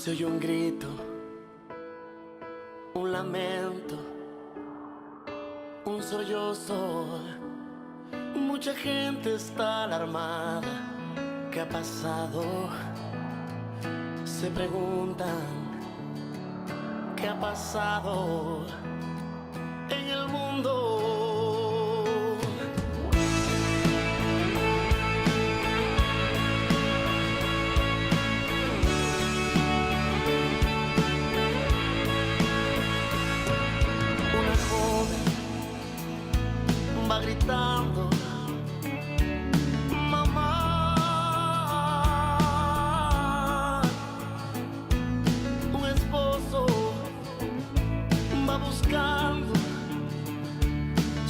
Se oye un grito, un lamento, un sollozo. Mucha gente está alarmada. ¿Qué ha pasado? Se preguntan, ¿qué ha pasado en el mundo? Una joven va gritando, mamá. Un esposo va buscando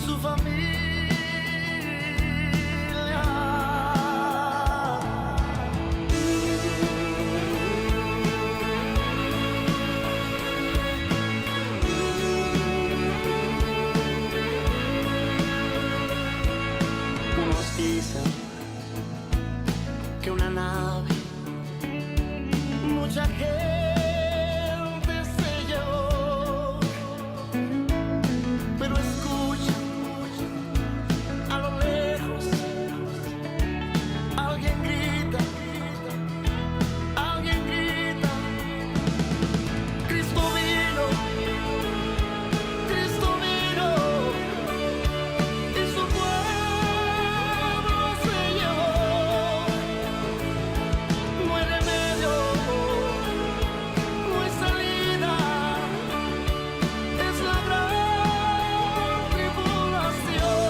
su familia. Unos dicen que una nave, mucha gente se llevó, pero escucha a lo lejos, alguien grita, Cristo vino, y su pueblo se llevó. No hay remedio, no hay salida, es la gran tribulación.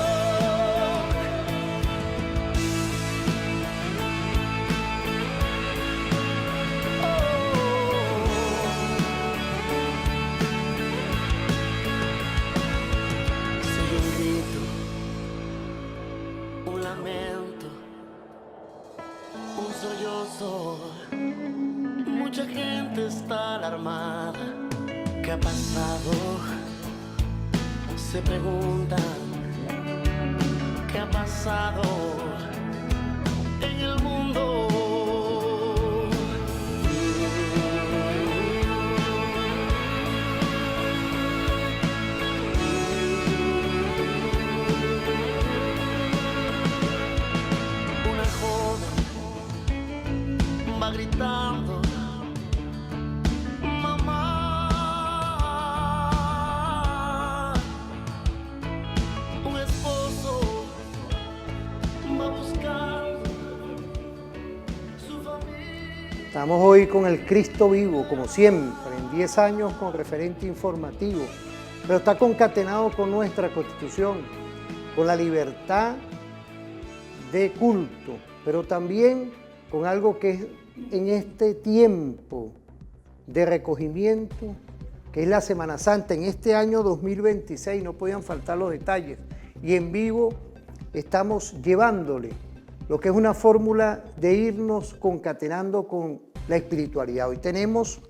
Se oye un grito, un lamento, un sollozo. Mucha gente está alarmada. ¿Qué ha pasado? Se preguntan, ¿qué ha pasado en el mundo? Una joven va gritando, mamá. Un esposo va buscando su familia. Estamos hoy con el Cristo vivo, como siempre, en 10 años con referente informativo, pero está concatenado con nuestra Constitución, con la libertad de culto, pero también con algo que es en este tiempo de recogimiento, que es la Semana Santa. En este año 2026 no podían faltar los detalles, y en vivo estamos llevándole lo que es una fórmula de irnos concatenando con la espiritualidad. Hoy tenemos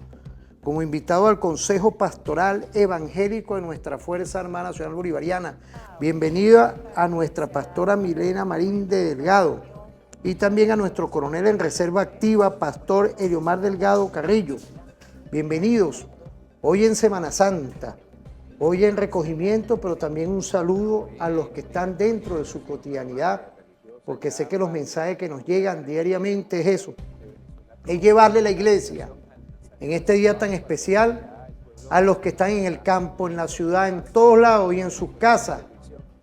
como invitado al Consejo Pastoral Evangélico de nuestra Fuerza Armada Nacional Bolivariana. Bienvenida a nuestra pastora Milena Marín de Delgado, y también a nuestro coronel en reserva activa, pastor Eliomar Delgado Carrillo. Bienvenidos hoy en Semana Santa, hoy en recogimiento, pero también un saludo a los que están dentro de su cotidianidad, porque sé que los mensajes que nos llegan diariamente es eso, es llevarle la iglesia en este día tan especial a los que están en el campo, en la ciudad, en todos lados y en sus casas,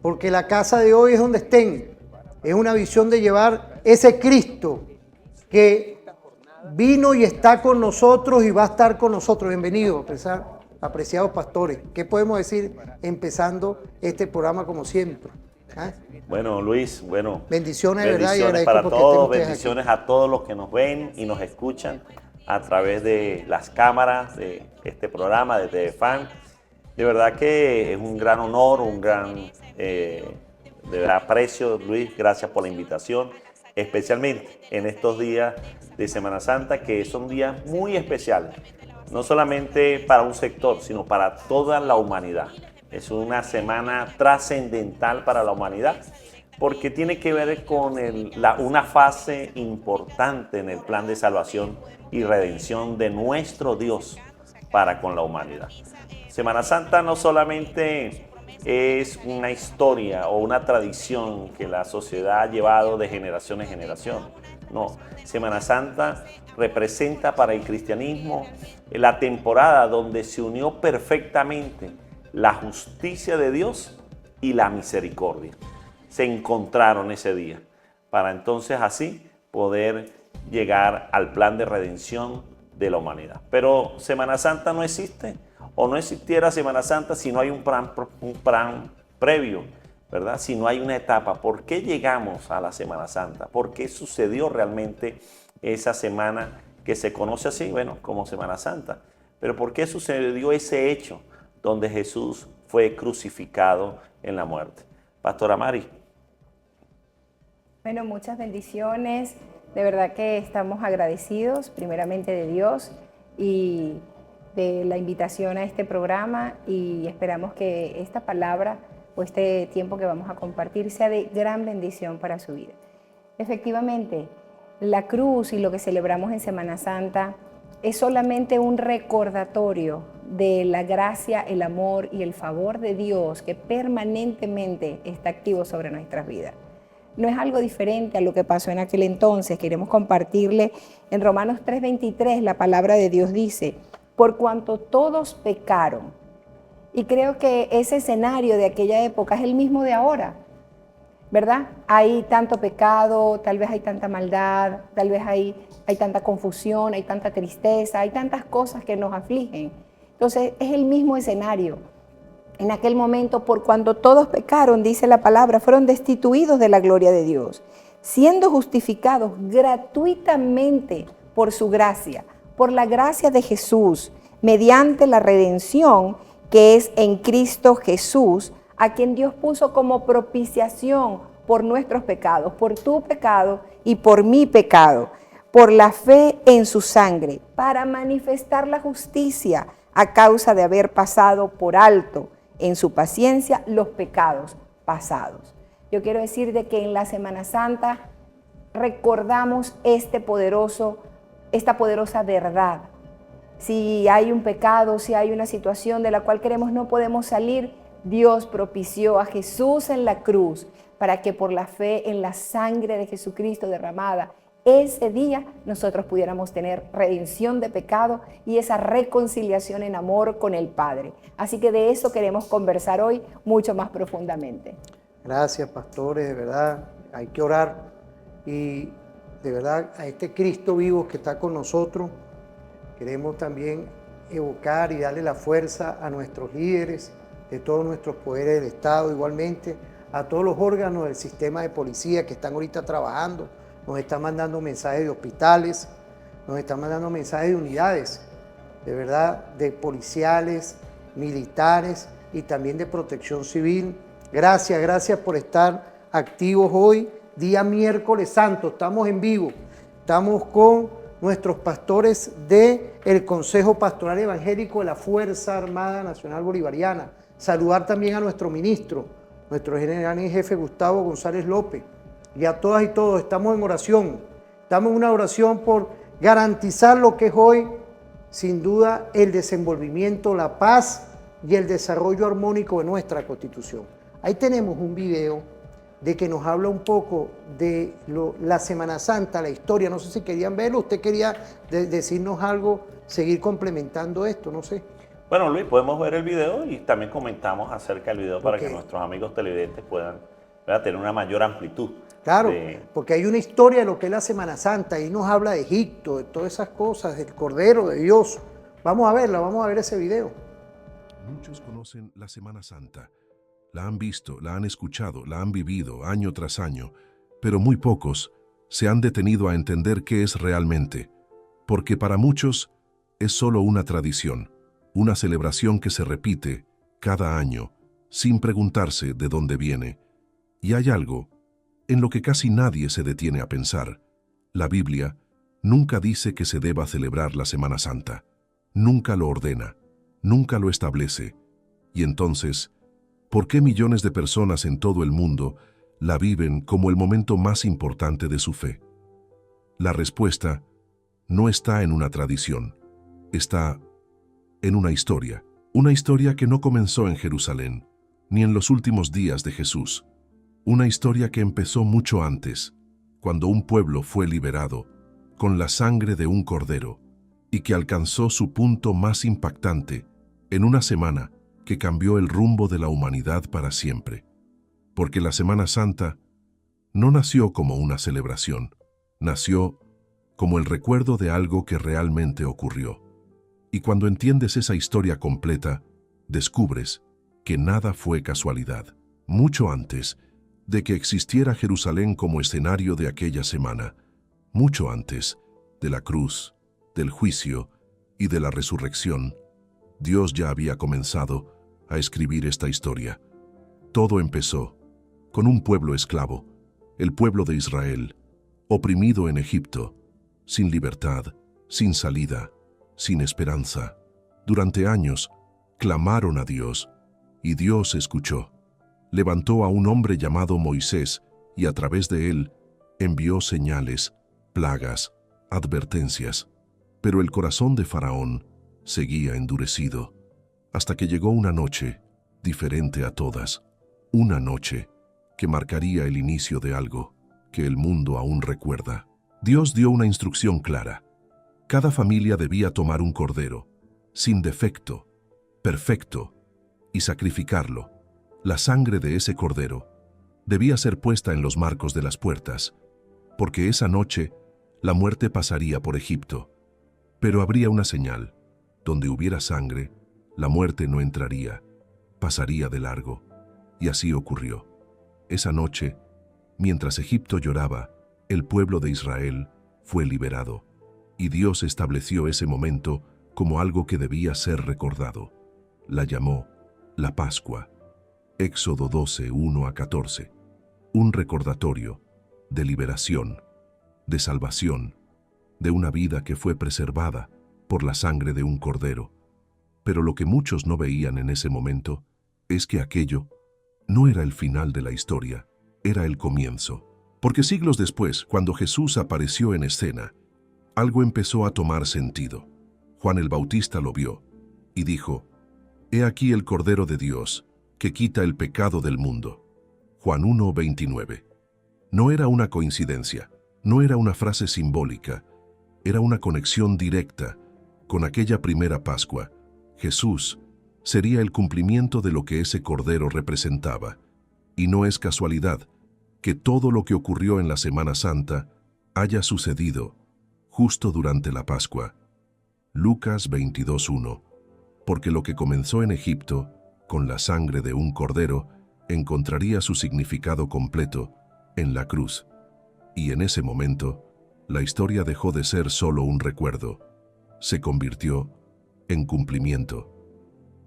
porque la casa de hoy es donde estén. Es una visión de llevar ese Cristo que vino y está con nosotros y va a estar con nosotros. Bienvenidos, apreciados pastores. ¿Qué podemos decir empezando este programa como siempre? ¿Ah? Bueno, Luis, bendiciones de verdad y bendiciones agradezco para porque todos, estén ustedes bendiciones aquí. a todos los que nos ven y nos escuchan a través de las cámaras de este programa de TVFan. De verdad que es un gran honor, un gran de verdad aprecio, Luis, gracias por la invitación, especialmente en estos días de Semana Santa, que son días muy especiales, no solamente para un sector, sino para toda la humanidad. Es una semana trascendental para la humanidad, porque tiene que ver con una fase importante en el plan de salvación y redención de nuestro Dios para con la humanidad. Semana Santa no solamente es una historia o una tradición que la sociedad ha llevado de generación en generación. No, Semana Santa representa para el cristianismo la temporada donde se unió perfectamente la justicia de Dios y la misericordia. Se encontraron ese día para entonces así poder llegar al plan de redención de la humanidad. Pero Semana Santa no existe o no existiera Semana Santa si no hay un plan previo, ¿verdad? Si no hay una etapa. ¿Por qué llegamos a la Semana Santa? ¿Por qué sucedió realmente esa semana que se conoce así, bueno, como Semana Santa? Pero ¿por qué sucedió ese hecho donde Jesús fue crucificado en la muerte? Pastora Mari. Bueno, muchas bendiciones. De verdad que estamos agradecidos primeramente de Dios y de la invitación a este programa, y esperamos que esta palabra o este tiempo que vamos a compartir sea de gran bendición para su vida. Efectivamente, la cruz y lo que celebramos en Semana Santa es solamente un recordatorio de la gracia, el amor y el favor de Dios que permanentemente está activo sobre nuestras vidas. No es algo diferente a lo que pasó en aquel entonces. Queremos compartirle en Romanos 3:23, la palabra de Dios dice: por cuanto todos pecaron. Y creo que ese escenario de aquella época es el mismo de ahora, ¿verdad? Hay tanto pecado, tal vez hay tanta maldad, tal vez hay tanta confusión, hay tanta tristeza, hay tantas cosas que nos afligen. Entonces es el mismo escenario. En aquel momento, por cuanto todos pecaron, dice la palabra, fueron destituidos de la gloria de Dios, siendo justificados gratuitamente por su gracia, por la gracia de Jesús, mediante la redención que es en Cristo Jesús, a quien Dios puso como propiciación por nuestros pecados, por tu pecado y por mi pecado, por la fe en su sangre, para manifestar la justicia a causa de haber pasado por alto en su paciencia los pecados pasados. Yo quiero decir de que en la Semana Santa recordamos esta poderosa verdad. Si hay un pecado, si hay una situación de la cual creemos no podemos salir, Dios propició a Jesús en la cruz para que por la fe en la sangre de Jesucristo derramada, ese día nosotros pudiéramos tener redención de pecado y esa reconciliación en amor con el Padre. Así que de eso queremos conversar hoy mucho más profundamente. Gracias, pastores, de verdad, hay que orar y de verdad a este Cristo vivo que está con nosotros, queremos también evocar y darle la fuerza a nuestros líderes de todos nuestros poderes del Estado, igualmente a todos los órganos del sistema de policía que están ahorita trabajando. Nos están mandando mensajes de hospitales, nos están mandando mensajes de unidades, de verdad, de policiales, militares y también de protección civil. Gracias por estar activos hoy, día miércoles santo, estamos en vivo, estamos con nuestros pastores del Consejo Pastoral Evangélico de la Fuerza Armada Nacional Bolivariana. Saludar también a nuestro ministro, nuestro general en jefe Gustavo González López. Y a todas y todos, estamos en oración, estamos en una oración por garantizar lo que es hoy, sin duda, el desenvolvimiento, la paz y el desarrollo armónico de nuestra Constitución. Ahí tenemos un video de que nos habla un poco de la Semana Santa, la historia. No sé si querían verlo, usted quería decirnos algo, seguir complementando esto, no sé. Bueno, Luis, podemos ver el video y también comentamos acerca del video para que nuestros amigos televidentes puedan, ¿verdad?, tener una mayor amplitud. Claro, porque hay una historia de lo que es la Semana Santa, y nos habla de Egipto, de todas esas cosas, del Cordero de Dios. Vamos a verla, vamos a ver ese video. Muchos conocen la Semana Santa. La han visto, la han escuchado, la han vivido año tras año, pero muy pocos se han detenido a entender qué es realmente, porque para muchos es solo una tradición, una celebración que se repite cada año, sin preguntarse de dónde viene. Y hay algo en lo que casi nadie se detiene a pensar. La Biblia nunca dice que se deba celebrar la Semana Santa, nunca lo ordena, nunca lo establece. Y entonces, ¿por qué millones de personas en todo el mundo la viven como el momento más importante de su fe? La respuesta no está en una tradición, está en una historia que no comenzó en Jerusalén, ni en los últimos días de Jesús, una historia que empezó mucho antes, cuando un pueblo fue liberado con la sangre de un cordero y que alcanzó su punto más impactante en una semana que cambió el rumbo de la humanidad para siempre. Porque la Semana Santa no nació como una celebración, nació como el recuerdo de algo que realmente ocurrió. Y cuando entiendes esa historia completa, descubres que nada fue casualidad. Mucho antes de que existiera Jerusalén como escenario de aquella semana, mucho antes de la cruz, del juicio y de la resurrección, Dios ya había comenzado a escribir esta historia. Todo empezó con un pueblo esclavo, el pueblo de Israel, oprimido en Egipto, sin libertad, sin salida, sin esperanza. Durante años, clamaron a Dios, y Dios escuchó. Levantó a un hombre llamado Moisés, y a través de él envió señales, plagas, advertencias. Pero el corazón de Faraón seguía endurecido, hasta que llegó una noche diferente a todas, una noche que marcaría el inicio de algo que el mundo aún recuerda. Dios dio una instrucción clara. Cada familia debía tomar un cordero, sin defecto, perfecto, y sacrificarlo. La sangre de ese cordero debía ser puesta en los marcos de las puertas, porque esa noche la muerte pasaría por Egipto. Pero habría una señal: donde hubiera sangre, la muerte no entraría, pasaría de largo. Y así ocurrió. Esa noche, mientras Egipto lloraba, el pueblo de Israel fue liberado, y Dios estableció ese momento como algo que debía ser recordado. La llamó la Pascua. Éxodo 12, 1-14. Un recordatorio de liberación, de salvación, de una vida que fue preservada por la sangre de un cordero. Pero lo que muchos no veían en ese momento es que aquello no era el final de la historia, era el comienzo. Porque siglos después, cuando Jesús apareció en escena, algo empezó a tomar sentido. Juan el Bautista lo vio y dijo: «He aquí el Cordero de Dios, que quita el pecado del mundo». Juan 1:29. No era una coincidencia, no era una frase simbólica, era una conexión directa con aquella primera Pascua. Jesús sería el cumplimiento de lo que ese Cordero representaba. Y no es casualidad que todo lo que ocurrió en la Semana Santa haya sucedido justo durante la Pascua. Lucas 22:1. Porque lo que comenzó en Egipto, con la sangre de un cordero, encontraría su significado completo en la cruz. Y en ese momento, la historia dejó de ser solo un recuerdo, se convirtió en cumplimiento.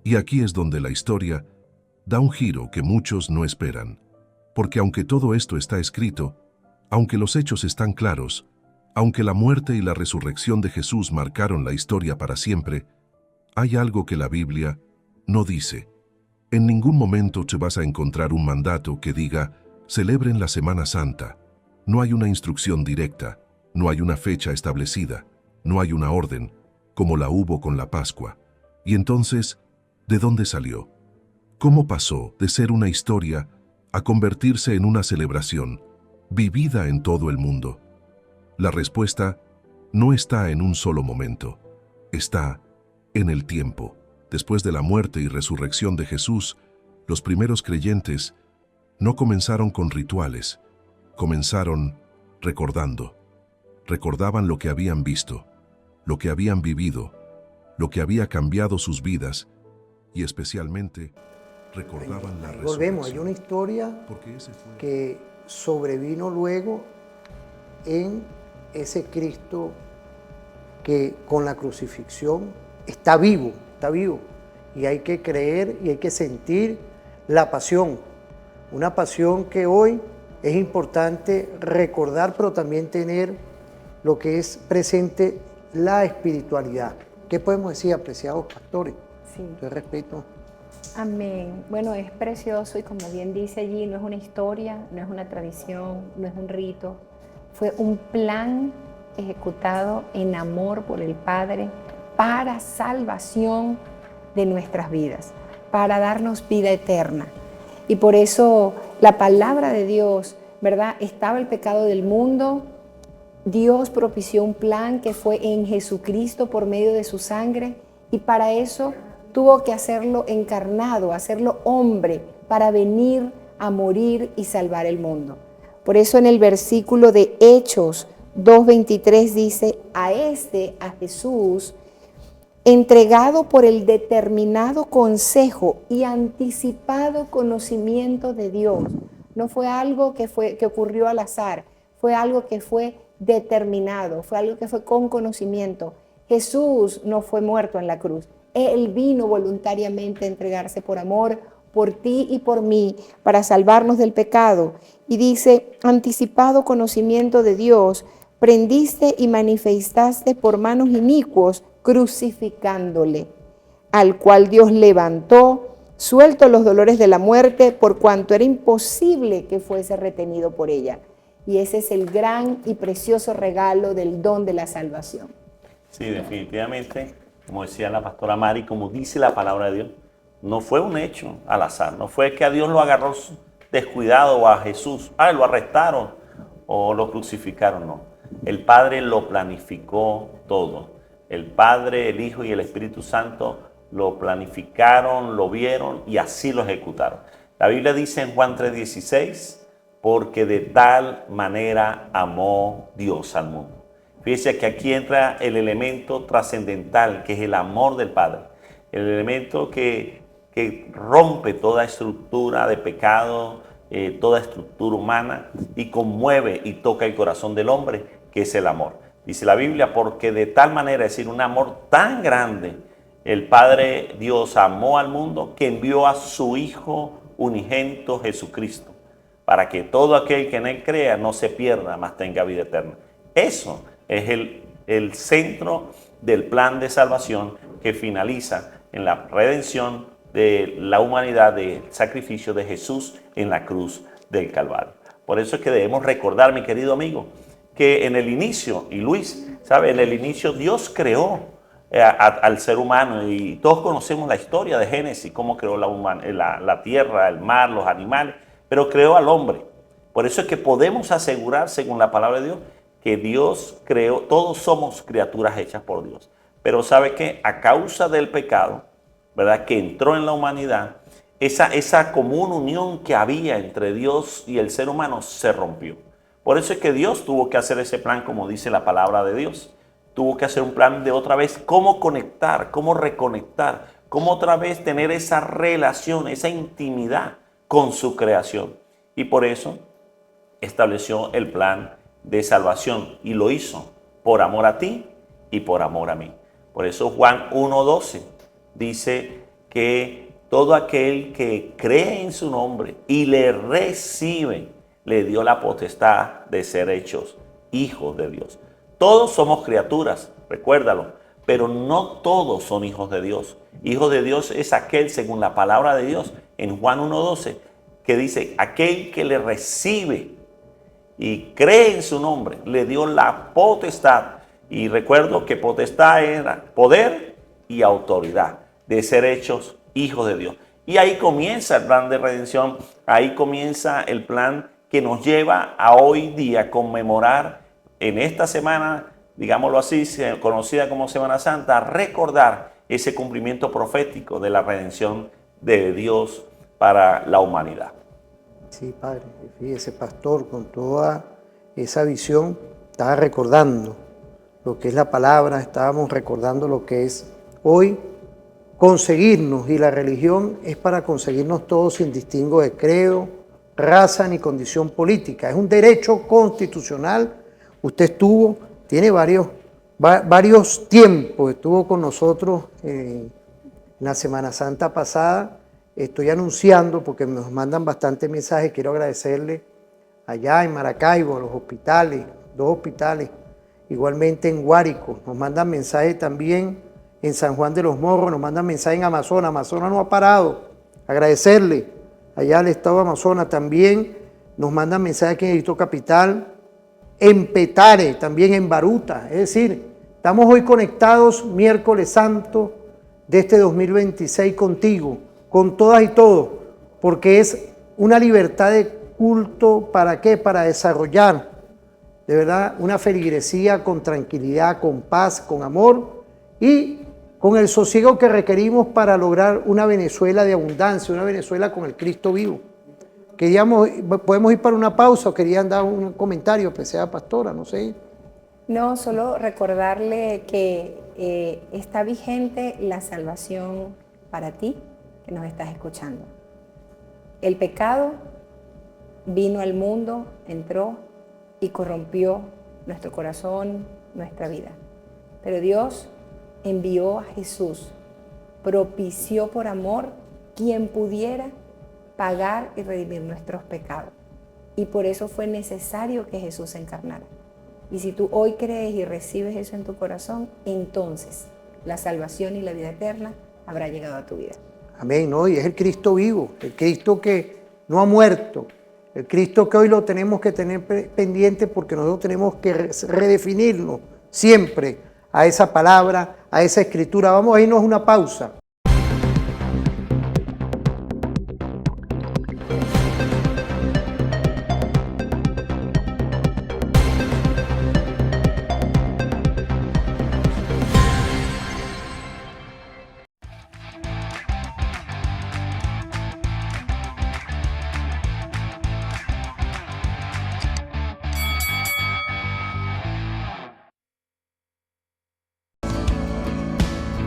Y aquí es donde la historia da un giro que muchos no esperan. Porque aunque todo esto está escrito, aunque los hechos están claros, aunque la muerte y la resurrección de Jesús marcaron la historia para siempre, hay algo que la Biblia no dice. En ningún momento te vas a encontrar un mandato que diga: celebren la Semana Santa. No hay una instrucción directa, no hay una fecha establecida, no hay una orden, como la hubo con la Pascua. Y entonces, ¿de dónde salió? ¿Cómo pasó de ser una historia a convertirse en una celebración vivida en todo el mundo? La respuesta no está en un solo momento, está en el tiempo. Después de la muerte y resurrección de Jesús, los primeros creyentes no comenzaron con rituales, comenzaron recordando. Recordaban lo que habían visto, lo que habían vivido, lo que había cambiado sus vidas, y especialmente recordaban la resurrección. Volvemos, hay una historia que sobrevino luego en ese Cristo que con la crucifixión está vivo, y hay que creer y hay que sentir la pasión, una pasión que hoy es importante recordar, pero también tener lo que es presente, la espiritualidad. ¿Qué podemos decir, apreciados pastores? Sí. Yo respeto. Amén. Bueno, es precioso y como bien dice allí, no es una historia, no es una tradición, no es un rito. Fue un plan ejecutado en amor por el Padre para salvación de nuestras vidas, para darnos vida eterna. Y por eso la palabra de Dios, ¿verdad? Estaba el pecado del mundo. Dios propició un plan que fue en Jesucristo por medio de su sangre, y para eso tuvo que hacerlo encarnado, hacerlo hombre, para venir a morir y salvar el mundo. Por eso en el versículo de Hechos 2:23 dice: a Jesús, entregado por el determinado consejo y anticipado conocimiento de Dios. No fue algo que ocurrió al azar, fue algo que fue determinado, fue algo que fue con conocimiento. Jesús no fue muerto en la cruz. Él vino voluntariamente a entregarse por amor, por ti y por mí, para salvarnos del pecado. Y dice: anticipado conocimiento de Dios, prendiste y manifestaste por manos inicuos, crucificándole, al cual Dios levantó, suelto los dolores de la muerte, por cuanto era imposible que fuese retenido por ella. Y ese es el gran y precioso regalo del don de la salvación. Sí, definitivamente, como decía la pastora Mari, como dice la palabra de Dios, no fue un hecho al azar, no fue que a Dios lo agarró descuidado, o a Jesús, lo arrestaron o lo crucificaron, no. El Padre lo planificó todo. El Padre, el Hijo y el Espíritu Santo lo planificaron, lo vieron y así lo ejecutaron. La Biblia dice en Juan 3:16, porque de tal manera amó Dios al mundo. Fíjese que aquí entra el elemento trascendental, que es el amor del Padre. El elemento que rompe toda estructura de pecado, toda estructura humana, y conmueve y toca el corazón del hombre, que es el amor. Dice la Biblia, porque de tal manera, es decir, un amor tan grande, el Padre Dios amó al mundo, que envió a su Hijo unigénito Jesucristo, para que todo aquel que en Él crea no se pierda, mas tenga vida eterna. Eso es el centro del plan de salvación que finaliza en la redención de la humanidad, del sacrificio de Jesús en la cruz del Calvario. Por eso es que debemos recordar, mi querido amigo, que en el inicio, y Luis, ¿sabe? En el inicio Dios creó al ser humano, y todos conocemos la historia de Génesis, cómo creó la tierra, el mar, los animales, pero creó al hombre. Por eso es que podemos asegurar, según la palabra de Dios, que Dios creó, todos somos criaturas hechas por Dios. Pero ¿sabe qué? A causa del pecado, ¿verdad?, que entró en la humanidad, esa común unión que había entre Dios y el ser humano se rompió. Por eso es que Dios tuvo que hacer ese plan, como dice la palabra de Dios. Tuvo que hacer un plan de otra vez cómo conectar, cómo reconectar, cómo otra vez tener esa relación, esa intimidad con su creación. Y por eso estableció el plan de salvación, y lo hizo por amor a ti y por amor a mí. Por eso Juan 1:12 dice que todo aquel que cree en su nombre y le recibe, le dio la potestad de ser hechos hijos de Dios. Todos somos criaturas, recuérdalo, pero no todos son hijos de Dios. Hijo de Dios es aquel, según la palabra de Dios, en Juan 1:12, que dice, aquel que le recibe y cree en su nombre, le dio la potestad. Y recuerdo que potestad era poder y autoridad de ser hechos hijos de Dios. Y ahí comienza el plan de redención, ahí comienza el plan que nos lleva a hoy día conmemorar en esta semana, digámoslo así, conocida como Semana Santa, recordar ese cumplimiento profético de la redención de Dios para la humanidad. Sí, Padre, fíjese, pastor, con toda esa visión, estaba recordando lo que es la palabra, estábamos recordando lo que es hoy conseguirnos, y la religión es para conseguirnos todos sin distingo de credo, raza ni condición política. Es un derecho constitucional. Usted tiene varios tiempos, estuvo con nosotros en la Semana Santa pasada. Estoy anunciando, porque nos mandan bastantes mensajes, quiero agradecerle allá en Maracaibo, a los hospitales, 2 hospitales, igualmente en Guárico, nos mandan mensajes también en San Juan de los Morros, nos mandan mensajes en Amazonas. Amazonas no ha parado, agradecerle allá al estado de Amazonas. También nos mandan mensajes aquí en el Distrito Capital, en Petare, también en Baruta. Es decir, estamos hoy conectados miércoles santo de este 2026 contigo, con todas y todos, porque es una libertad de culto. ¿Para qué? Para desarrollar de verdad una feligresía con tranquilidad, con paz, con amor y con el sosiego que requerimos para lograr una Venezuela de abundancia, una Venezuela con el Cristo vivo. ¿Podemos ir para una pausa o querían dar un comentario, apreciada pastora? No sé. No, solo recordarle que está vigente la salvación para ti que nos estás escuchando. El pecado vino al mundo, entró y corrompió nuestro corazón, nuestra vida. Pero Dios envió a Jesús, propició por amor quien pudiera pagar y redimir nuestros pecados. Y por eso fue necesario que Jesús se encarnara. Y si tú hoy crees y recibes eso en tu corazón, entonces la salvación y la vida eterna habrá llegado a tu vida. Amén, ¿no? Y es el Cristo vivo, el Cristo que no ha muerto, el Cristo que hoy lo tenemos que tener pendiente porque nosotros tenemos que redefinirnos siempre a esa palabra, a esa escritura. Vamos a irnos a una pausa.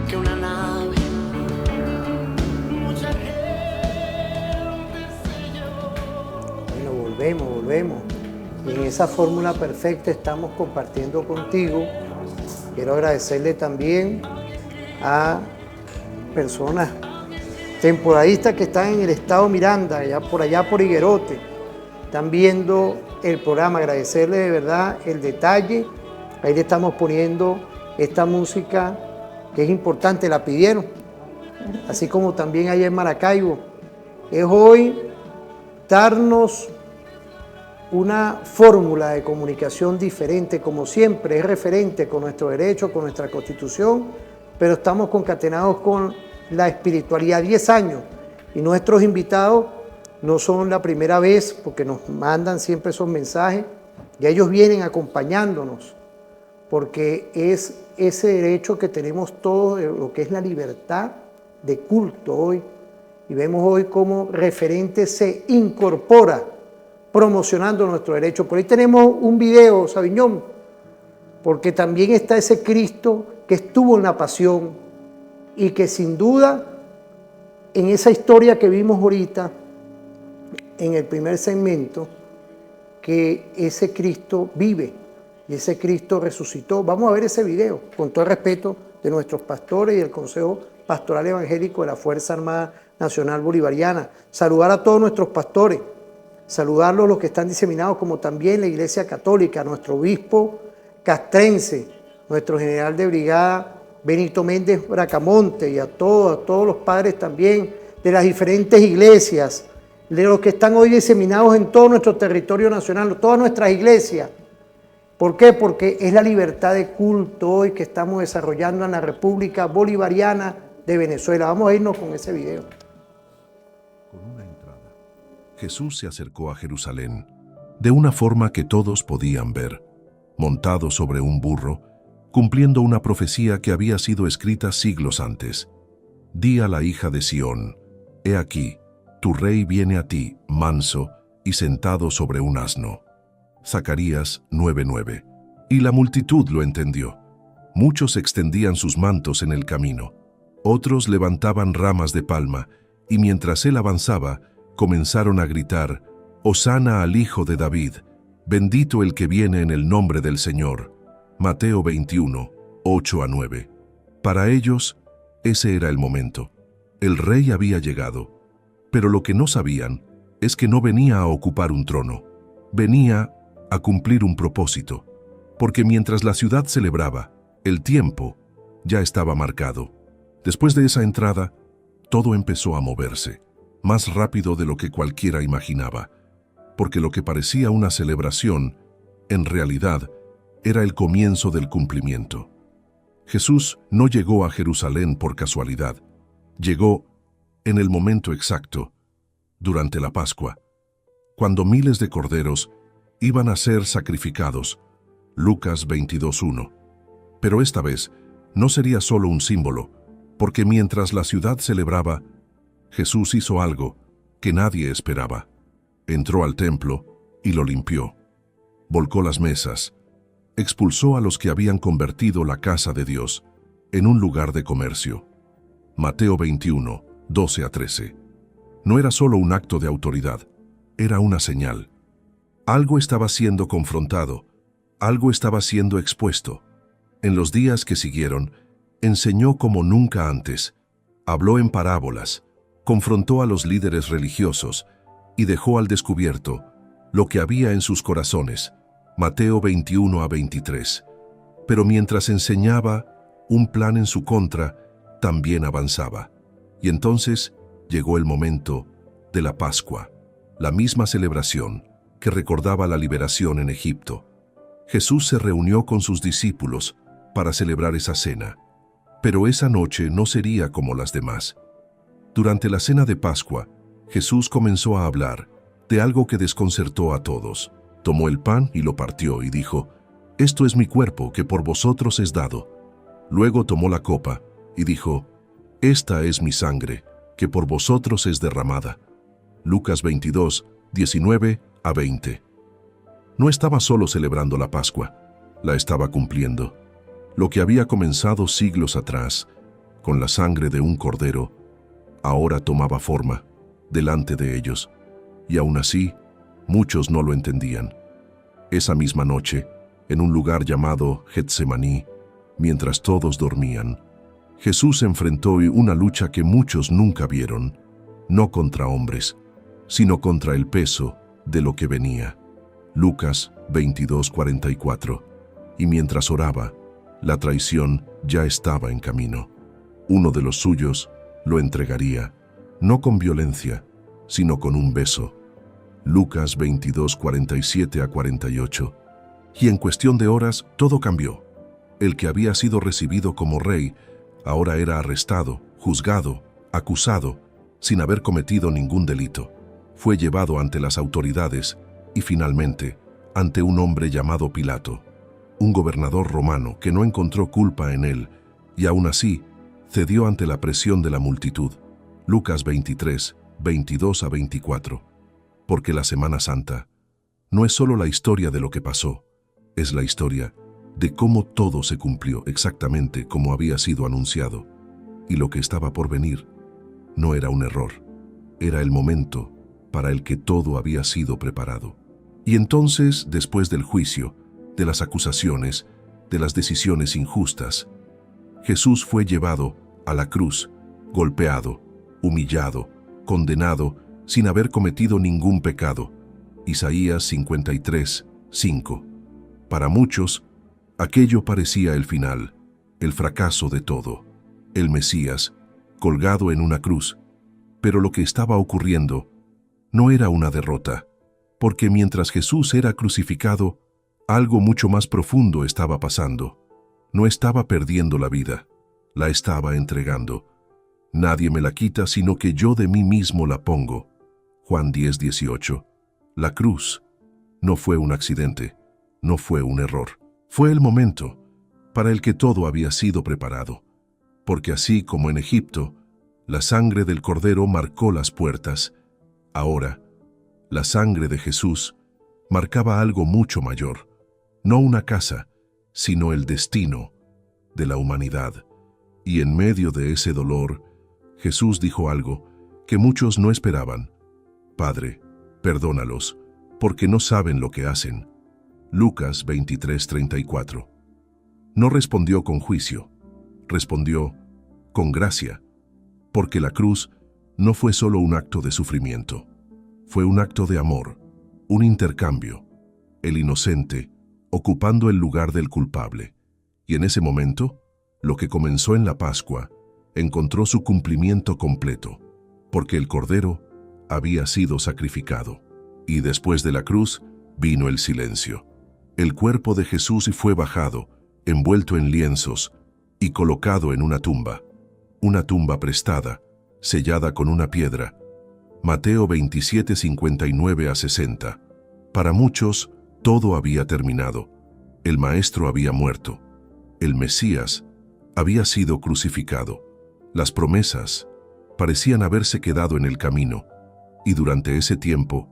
Que una nave, mucha gente se llevó. Bueno, volvemos. Y en esa fórmula perfecta estamos compartiendo contigo. Quiero agradecerle también a personas temporadistas que están en el estado Miranda, allá por Higuerote. Están viendo el programa. Agradecerle de verdad el detalle. Ahí le estamos poniendo esta música que es importante, la pidieron, así como también allá en Maracaibo. Es hoy darnos una fórmula de comunicación diferente, como siempre, es referente con nuestro derecho, con nuestra Constitución, pero estamos concatenados con la espiritualidad. 10 años, y nuestros invitados no son la primera vez, porque nos mandan siempre esos mensajes, y ellos vienen acompañándonos, porque es ese derecho que tenemos todos, de lo que es la libertad de culto hoy, y vemos hoy cómo referente se incorpora promocionando nuestro derecho. Por ahí tenemos un video, Sabiñón, porque también está ese Cristo que estuvo en la pasión y que sin duda en esa historia que vimos ahorita en el primer segmento, que ese Cristo vive y ese Cristo resucitó. Vamos a ver ese video, con todo el respeto de nuestros pastores y el Consejo Pastoral Evangélico de la Fuerza Armada Nacional Bolivariana. Saludar a todos nuestros pastores, saludarlos los que están diseminados, como también la Iglesia Católica, nuestro obispo castrense, nuestro general de brigada Benito Méndez Bracamonte, y a todos los padres también de las diferentes iglesias, de los que están hoy diseminados en todo nuestro territorio nacional, todas nuestras iglesias. ¿Por qué? Porque es la libertad de culto hoy que estamos desarrollando en la República Bolivariana de Venezuela. Vamos a irnos con ese video. Con una entrada, Jesús se acercó a Jerusalén de una forma que todos podían ver, montado sobre un burro, cumpliendo una profecía que había sido escrita siglos antes. Di a la hija de Sión: he aquí, tu rey viene a ti, manso y sentado sobre un asno. Zacarías 9:9. Y la multitud lo entendió. Muchos extendían sus mantos en el camino. Otros levantaban ramas de palma, y mientras él avanzaba, comenzaron a gritar: Hosana al Hijo de David, bendito el que viene en el nombre del Señor. Mateo 21, 8-9. Para ellos, ese era el momento. El rey había llegado. Pero lo que no sabían es que no venía a ocupar un trono. Venía a cumplir un propósito, porque mientras la ciudad celebraba, el tiempo ya estaba marcado. Después de esa entrada, todo empezó a moverse, más rápido de lo que cualquiera imaginaba, porque lo que parecía una celebración en realidad, era el comienzo del cumplimiento. Jesús no llegó a Jerusalén por casualidad. Llegó en el momento exacto, durante la Pascua, cuando miles de corderos iban a ser sacrificados. Lucas 22:1. Pero esta vez no sería solo un símbolo, porque mientras la ciudad celebraba, Jesús hizo algo que nadie esperaba. Entró al templo y lo limpió. Volcó las mesas. Expulsó a los que habían convertido la casa de Dios en un lugar de comercio. Mateo 21, 12-13. No era solo un acto de autoridad, era una señal. Algo estaba siendo confrontado, algo estaba siendo expuesto. En los días que siguieron, enseñó como nunca antes, habló en parábolas, confrontó a los líderes religiosos y dejó al descubierto lo que había en sus corazones. Mateo 21-23. Pero mientras enseñaba, un plan en su contra también avanzaba. Y entonces llegó el momento de la Pascua, la misma celebración que recordaba la liberación en Egipto. Jesús se reunió con sus discípulos para celebrar esa cena, pero esa noche no sería como las demás. Durante la cena de Pascua, Jesús comenzó a hablar de algo que desconcertó a todos. Tomó el pan y lo partió y dijo: «Esto es mi cuerpo que por vosotros es dado». Luego tomó la copa y dijo: «Esta es mi sangre que por vosotros es derramada». Lucas 22, 19-20. No estaba solo celebrando la Pascua, la estaba cumpliendo. Lo que había comenzado siglos atrás, con la sangre de un cordero, ahora tomaba forma delante de ellos, y aún así, muchos no lo entendían. Esa misma noche, en un lugar llamado Getsemaní, mientras todos dormían, Jesús enfrentó una lucha que muchos nunca vieron, no contra hombres, sino contra el peso de lo que venía. Lucas 22:44. Y mientras oraba, la traición ya estaba en camino. Uno de los suyos lo entregaría, no con violencia, sino con un beso. Lucas 22:47-48. Y en cuestión de horas todo cambió. El que había sido recibido como rey ahora era arrestado, juzgado, acusado, sin haber cometido ningún delito. Fue llevado ante las autoridades y finalmente ante un hombre llamado Pilato, un gobernador romano que no encontró culpa en él y aún así cedió ante la presión de la multitud. Lucas 23, 22-24. Porque la Semana Santa no es solo la historia de lo que pasó, es la historia de cómo todo se cumplió exactamente como había sido anunciado. Y lo que estaba por venir no era un error, era el momento para el que todo había sido preparado. Y entonces, después del juicio, de las acusaciones, de las decisiones injustas, Jesús fue llevado a la cruz, golpeado, humillado, condenado, sin haber cometido ningún pecado. Isaías 53, 5. Para muchos, aquello parecía el final, el fracaso de todo, el Mesías, colgado en una cruz. Pero lo que estaba ocurriendo no era una derrota, porque mientras Jesús era crucificado, algo mucho más profundo estaba pasando. No estaba perdiendo la vida, la estaba entregando. Nadie me la quita, sino que yo de mí mismo la pongo. Juan 10, 18. La cruz no fue un accidente, no fue un error. Fue el momento para el que todo había sido preparado. Porque así como en Egipto, la sangre del Cordero marcó las puertas, ahora, la sangre de Jesús marcaba algo mucho mayor. No una casa, sino el destino de la humanidad. Y en medio de ese dolor, Jesús dijo algo que muchos no esperaban. Padre, perdónalos, porque no saben lo que hacen. Lucas 23:34. No respondió con juicio, respondió con gracia, porque la cruz no fue solo un acto de sufrimiento, fue un acto de amor, un intercambio, el inocente ocupando el lugar del culpable. Y en ese momento, lo que comenzó en la Pascua encontró su cumplimiento completo, porque el Cordero había sido sacrificado. Y después de la cruz vino el silencio. El cuerpo de Jesús fue bajado, envuelto en lienzos y colocado en una tumba prestada, sellada con una piedra. Mateo 27, 59 a 60. Para muchos, todo había terminado. El Maestro había muerto. El Mesías había sido crucificado. Las promesas parecían haberse quedado en el camino, y durante ese tiempo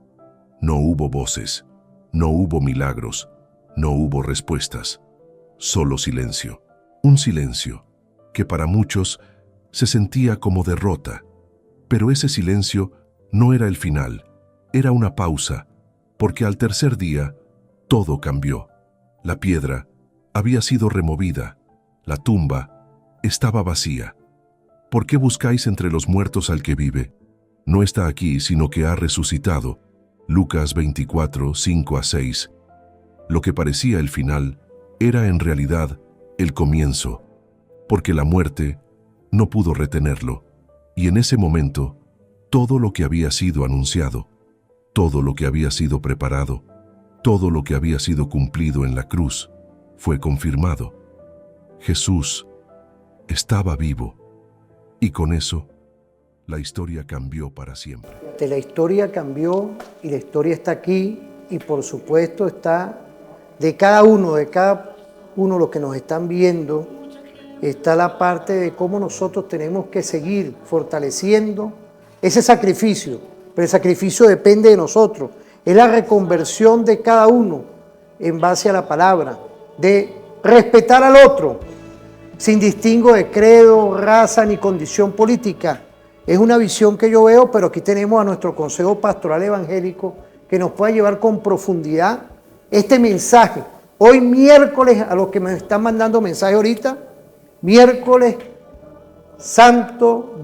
no hubo voces, no hubo milagros, no hubo respuestas, solo silencio. Un silencio que para muchos se sentía como derrota, pero ese silencio no era el final, era una pausa, porque al tercer día todo cambió. La piedra había sido removida, la tumba estaba vacía. ¿Por qué buscáis entre los muertos al que vive? No está aquí, sino que ha resucitado. Lucas 24, 5 a 6. Lo que parecía el final era en realidad el comienzo, porque la muerte no pudo retenerlo, y en ese momento todo lo que había sido anunciado, todo lo que había sido preparado, todo lo que había sido cumplido en la cruz, fue confirmado. Jesús estaba vivo, y con eso la historia cambió para siempre. La historia cambió y la historia está aquí y por supuesto está de cada uno los que nos están viendo, está la parte de cómo nosotros tenemos que seguir fortaleciendo ese sacrificio, pero el sacrificio depende de nosotros, es la reconversión de cada uno en base a la palabra, de respetar al otro, sin distingo de credo, raza ni condición política. Es una visión que yo veo, pero aquí tenemos a nuestro Consejo Pastoral Evangélico que nos pueda llevar con profundidad este mensaje. Hoy miércoles, a los que me están mandando mensaje ahorita, miércoles santo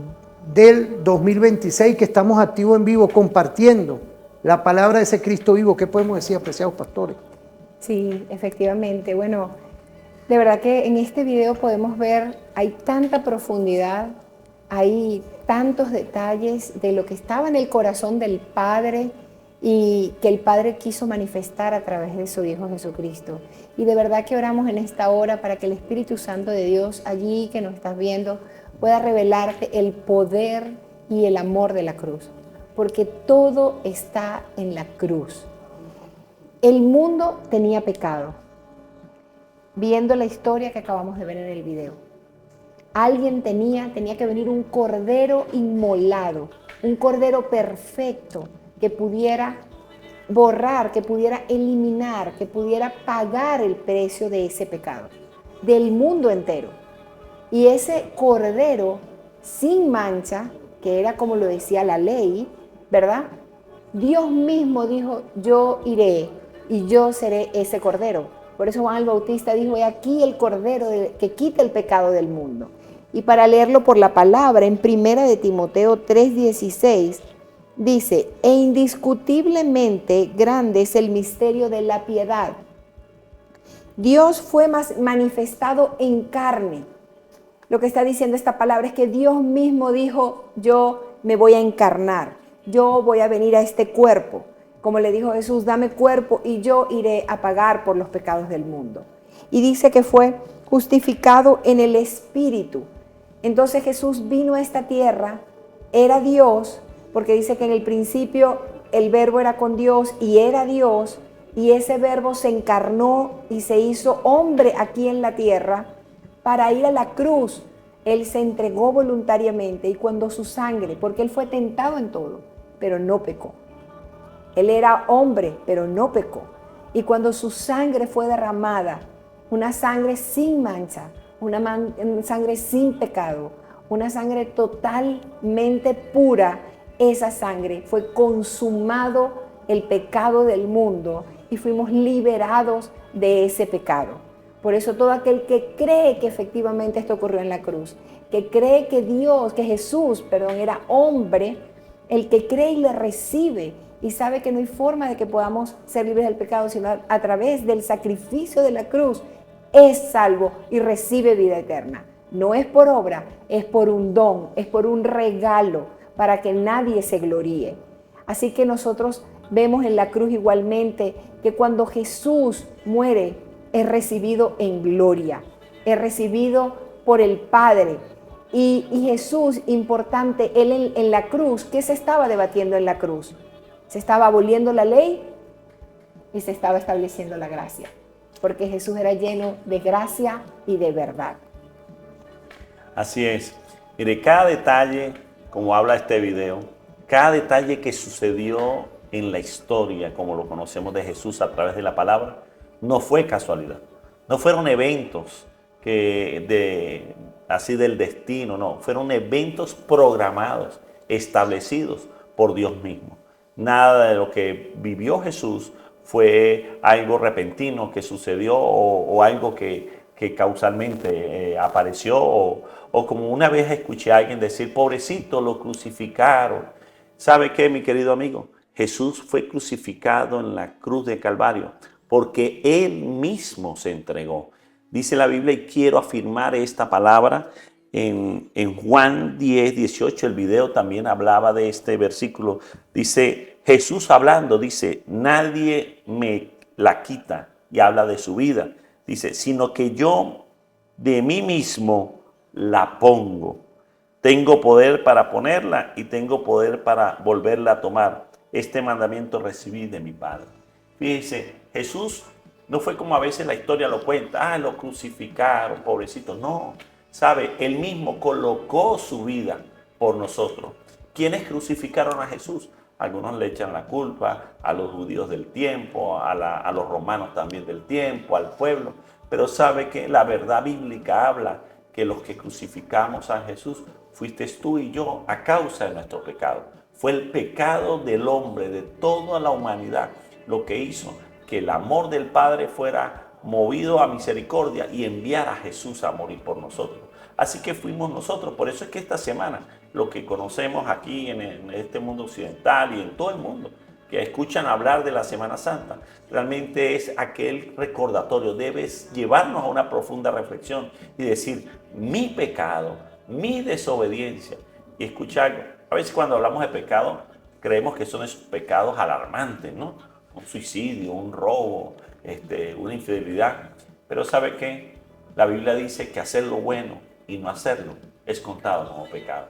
del 2026, que estamos activos en vivo compartiendo la palabra de ese Cristo vivo. ¿Qué podemos decir, apreciados pastores? Sí, efectivamente. Bueno, de verdad que en este video podemos ver, hay tanta profundidad, hay tantos detalles de lo que estaba en el corazón del Padre y que el Padre quiso manifestar a través de su Hijo Jesucristo. Y de verdad que oramos en esta hora para que el Espíritu Santo de Dios, allí que nos estás viendo, pueda revelarte el poder y el amor de la cruz, porque todo está en la cruz. El mundo tenía pecado, viendo la historia que acabamos de ver en el video. Alguien tenía que venir un cordero inmolado, un cordero perfecto que pudiera borrar, que pudiera eliminar, que pudiera pagar el precio de ese pecado, del mundo entero. Y ese cordero sin mancha, que era como lo decía la ley, ¿verdad? Dios mismo dijo, yo iré y yo seré ese cordero. Por eso Juan el Bautista dijo, he aquí el cordero que quita el pecado del mundo. Y para leerlo por la palabra, en 1 de Timoteo 3:16, dice, e indiscutiblemente grande es el misterio de la piedad. Dios fue manifestado en carne. Lo que está diciendo esta palabra es que Dios mismo dijo, yo me voy a encarnar, yo voy a venir a este cuerpo. Como le dijo Jesús, dame cuerpo y yo iré a pagar por los pecados del mundo. Y dice que fue justificado en el Espíritu. Entonces Jesús vino a esta tierra, era Dios, porque dice que en el principio el verbo era con Dios y era Dios, y ese verbo se encarnó y se hizo hombre aquí en la tierra para ir a la cruz. Él se entregó voluntariamente y cuando su sangre, porque él fue tentado en todo, pero no pecó. Él era hombre, pero no pecó. Y cuando su sangre fue derramada, una sangre sin mancha, una sangre sin pecado, una sangre totalmente pura, esa sangre fue consumado el pecado del mundo y fuimos liberados de ese pecado. Por eso todo aquel que cree que efectivamente esto ocurrió en la cruz, que cree que Jesús, era hombre, el que cree y le recibe y sabe que no hay forma de que podamos ser libres del pecado, sino a través del sacrificio de la cruz, es salvo y recibe vida eterna. No es por obra, es por un don, es por un regalo para que nadie se gloríe. Así que nosotros vemos en la cruz igualmente que cuando Jesús muere es recibido en gloria, es recibido por el Padre. Y Jesús, importante, Él en la cruz, ¿qué se estaba debatiendo en la cruz? Se estaba aboliendo la ley y se estaba estableciendo la gracia, porque Jesús era lleno de gracia y de verdad. Así es. Mire, cada detalle, como habla este video, cada detalle que sucedió en la historia, como lo conocemos de Jesús a través de la palabra, no fue casualidad. No fueron eventos así del destino, no. Fueron eventos programados, establecidos por Dios mismo. Nada de lo que vivió Jesús fue algo repentino que sucedió o algo que causalmente apareció o como una vez escuché a alguien decir, pobrecito, lo crucificaron. ¿Sabe qué, mi querido amigo? Jesús fue crucificado en la cruz de Calvario porque Él mismo se entregó. Dice la Biblia, y quiero afirmar esta palabra en Juan 10, 18, el video también hablaba de este versículo. Dice, Jesús hablando, dice, nadie me la quita, y habla de su vida. Dice, sino que yo de mí mismo la pongo. Tengo poder para ponerla y tengo poder para volverla a tomar. Este mandamiento recibí de mi Padre. Fíjense, Jesús no fue como a veces la historia lo cuenta. Lo crucificaron, pobrecito. No, sabe, Él mismo colocó su vida por nosotros. ¿Quiénes crucificaron a Jesús? Algunos le echan la culpa a los judíos del tiempo, a los romanos también del tiempo, al pueblo. Pero sabe que la verdad bíblica habla que los que crucificamos a Jesús fuiste tú y yo a causa de nuestro pecado. Fue el pecado del hombre, de toda la humanidad, lo que hizo que el amor del Padre fuera movido a misericordia y enviara a Jesús a morir por nosotros. Así que fuimos nosotros. Por eso es que esta semana lo que conocemos aquí en este mundo occidental y en todo el mundo, que escuchan hablar de la Semana Santa, realmente es aquel recordatorio. Debes llevarnos a una profunda reflexión y decir, mi pecado, mi desobediencia. Y escuchar, a veces cuando hablamos de pecado, creemos que son esos pecados alarmantes, ¿no? Un suicidio, un robo, una infidelidad. Pero ¿sabe qué? La Biblia dice que hacer lo bueno y no hacerlo es contado como pecado.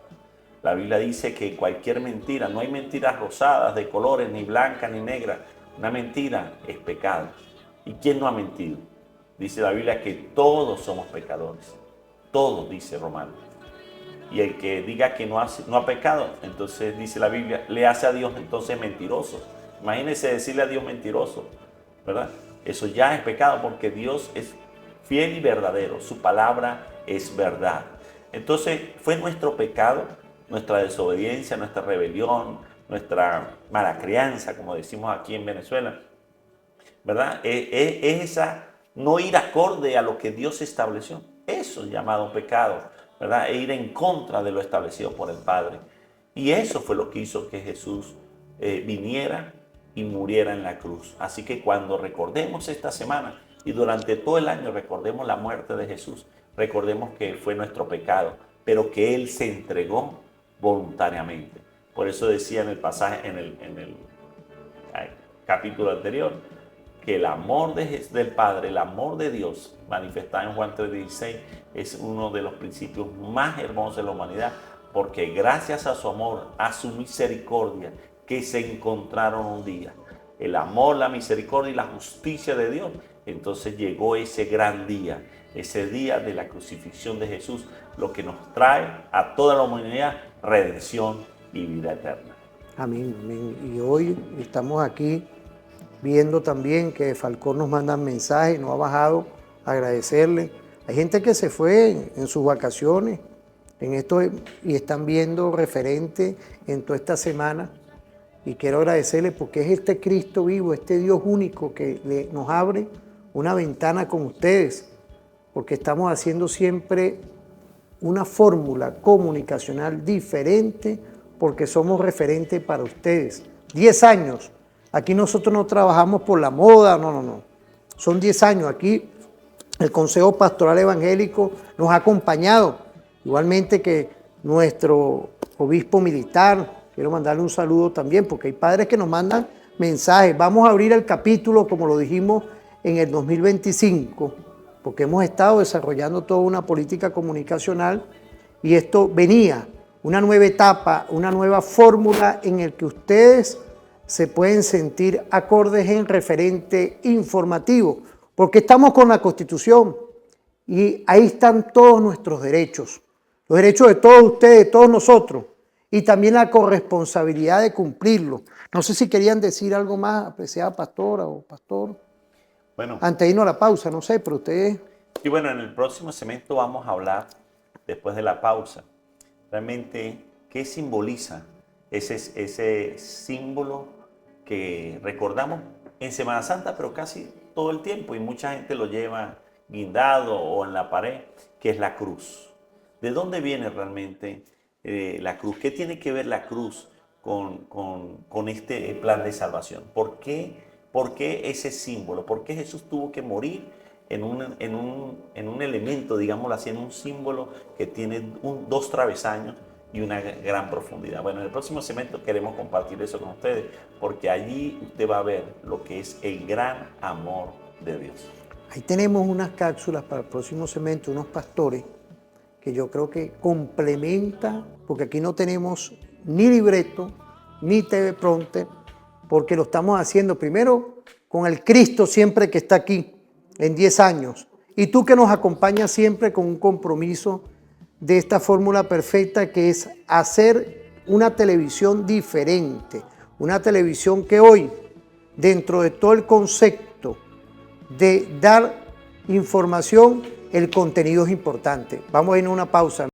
La Biblia dice que cualquier mentira, no hay mentiras rosadas de colores, ni blancas ni negras. Una mentira es pecado. ¿Y quién no ha mentido? Dice la Biblia que todos somos pecadores. Todos, dice Romanos. Y el que diga que no ha pecado, entonces dice la Biblia, le hace a Dios entonces mentiroso. Imagínense decirle a Dios mentiroso, ¿verdad? Eso ya es pecado porque Dios es fiel y verdadero. Su palabra es verdad. Entonces fue nuestro pecado, nuestra desobediencia, nuestra rebelión, nuestra mala crianza, como decimos aquí en Venezuela, ¿verdad? Es esa no ir acorde a lo que Dios estableció. Eso es llamado pecado, ¿verdad? E ir en contra de lo establecido por el Padre. Y eso fue lo que hizo que Jesús viniera y muriera en la cruz. Así que cuando recordemos esta semana y durante todo el año recordemos la muerte de Jesús, recordemos que fue nuestro pecado, pero que Él se entregó voluntariamente. Por eso decía en el pasaje, en el capítulo anterior, que el amor del Padre, el amor de Dios, manifestado en Juan 3:16, es uno de los principios más hermosos de la humanidad, porque gracias a su amor, a su misericordia, que se encontraron un día, el amor, la misericordia y la justicia de Dios, entonces llegó ese gran día, ese día de la crucifixión de Jesús, lo que nos trae a toda la humanidad redención y vida eterna. Amén, amén. Y hoy estamos aquí viendo también que Falcón nos manda mensajes, nos ha bajado, agradecerle. Hay gente que se fue en sus vacaciones en esto y están viendo referente en toda esta semana. Y quiero agradecerle porque es este Cristo vivo, este Dios único que nos abre una ventana con ustedes, porque estamos haciendo siempre una fórmula comunicacional diferente, porque somos referentes para ustedes. 10 años. Aquí nosotros no trabajamos por la moda, no. Son 10 años. Aquí el Consejo Pastoral Evangélico nos ha acompañado, igualmente que nuestro obispo militar. Quiero mandarle un saludo también, porque hay padres que nos mandan mensajes. Vamos a abrir el capítulo, como lo dijimos, en el 2025, porque hemos estado desarrollando toda una política comunicacional y esto venía, una nueva etapa, una nueva fórmula en el que ustedes se pueden sentir acordes en referente informativo, porque estamos con la Constitución y ahí están todos nuestros derechos, los derechos de todos ustedes, de todos nosotros, y también la corresponsabilidad de cumplirlo. No sé si querían decir algo más, apreciada pastora o pastor. Bueno, Antes de irnos a la pausa, no sé, pero ustedes... y bueno, en el próximo segmento vamos a hablar, después de la pausa, realmente qué simboliza ese símbolo que recordamos en Semana Santa, pero casi todo el tiempo, y mucha gente lo lleva guindado o en la pared, que es la cruz. ¿De dónde viene realmente la cruz? ¿Qué tiene que ver la cruz con este plan de salvación? ¿Por qué ese símbolo? ¿Por qué Jesús tuvo que morir en un elemento, digámoslo así, en un símbolo que tiene dos travesaños y una gran profundidad? Bueno, en el próximo segmento queremos compartir eso con ustedes, porque allí usted va a ver lo que es el gran amor de Dios. Ahí tenemos unas cápsulas para el próximo segmento, unos pastores que yo creo que complementa, porque aquí no tenemos ni libreto, ni TV Prompter, porque lo estamos haciendo primero con el Cristo siempre que está aquí, en 10 años. Y tú que nos acompañas siempre con un compromiso de esta fórmula perfecta, que es hacer una televisión diferente, una televisión que hoy, dentro de todo el concepto de dar información, el contenido es importante. Vamos a ir a una pausa.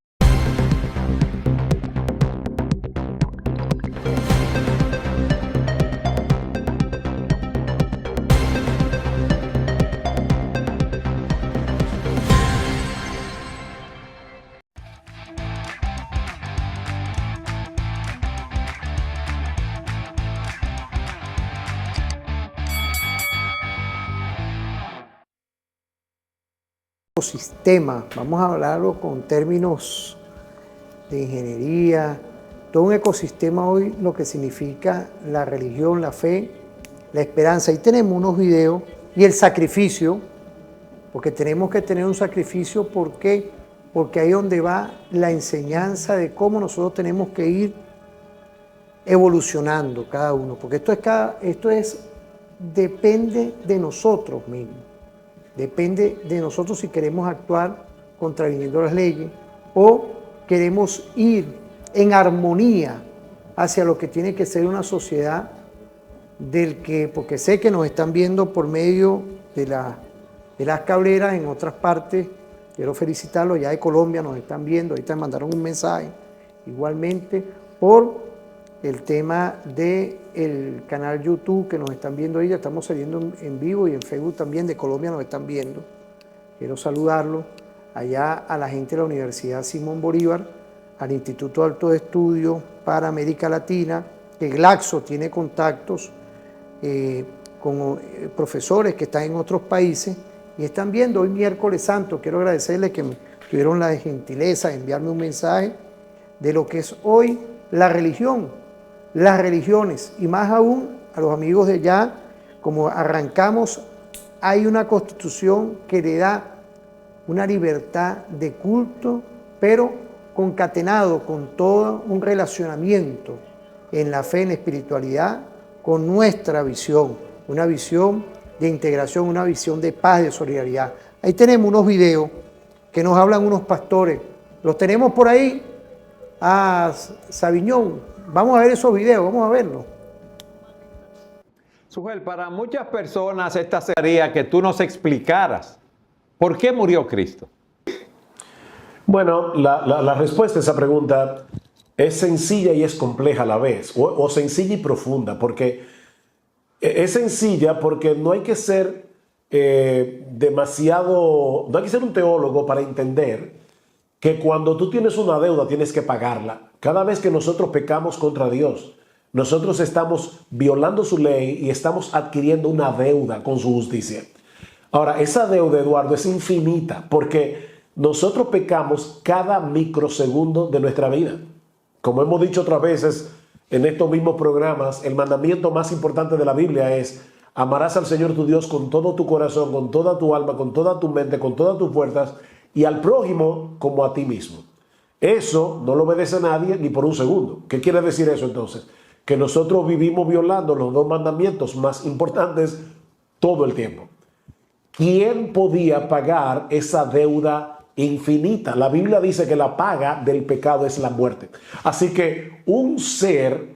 Ecosistema, vamos a hablarlo con términos de ingeniería, todo un ecosistema hoy, lo que significa la religión, la fe, la esperanza. Ahí tenemos unos videos y el sacrificio, porque tenemos que tener un sacrificio, ¿por qué? Porque ahí es donde va la enseñanza de cómo nosotros tenemos que ir evolucionando cada uno, porque depende de nosotros mismos. Depende de nosotros si queremos actuar contraviniendo las leyes o queremos ir en armonía hacia lo que tiene que ser una sociedad porque sé que nos están viendo por medio de las cableras en otras partes. Quiero felicitarlos, ya de Colombia nos están viendo, ahorita me mandaron un mensaje igualmente por el tema del canal YouTube que nos están viendo ahí, ya estamos saliendo en vivo, y en Facebook también de Colombia nos están viendo. Quiero saludarlos allá a la gente de la Universidad Simón Bolívar, al Instituto Alto de Estudios para América Latina, que Glaxo tiene contactos con profesores que están en otros países y están viendo hoy miércoles santo. Quiero agradecerles que me tuvieron la gentileza de enviarme un mensaje de lo que es hoy la religión, las religiones, y más aún a los amigos de allá, como arrancamos, hay una constitución que le da una libertad de culto, pero concatenado con todo un relacionamiento en la fe, en la espiritualidad, con nuestra visión, una visión de integración, una visión de paz, de solidaridad. Ahí tenemos unos videos que nos hablan unos pastores, los tenemos por ahí, a Sabiñón. Vamos a ver esos videos, vamos a verlos. Sujel, para muchas personas esta sería que tú nos explicaras por qué murió Cristo. Bueno, la respuesta a esa pregunta es sencilla y es compleja a la vez, o sencilla y profunda, porque es sencilla porque no hay que ser no hay que ser un teólogo para entender que cuando tú tienes una deuda tienes que pagarla. Cada vez que nosotros pecamos contra Dios, nosotros estamos violando su ley y estamos adquiriendo una deuda con su justicia. Ahora, esa deuda, Eduardo, es infinita porque nosotros pecamos cada microsegundo de nuestra vida. Como hemos dicho otras veces, en estos mismos programas, el mandamiento más importante de la Biblia es: amarás al Señor tu Dios con todo tu corazón, con toda tu alma, con toda tu mente, con todas tus fuerzas, y al prójimo como a ti mismo. Eso no lo obedece nadie ni por un segundo. ¿Qué quiere decir eso entonces? Que nosotros vivimos violando los dos mandamientos más importantes todo el tiempo. ¿Quién podía pagar esa deuda infinita? La Biblia dice que la paga del pecado es la muerte. Así que un ser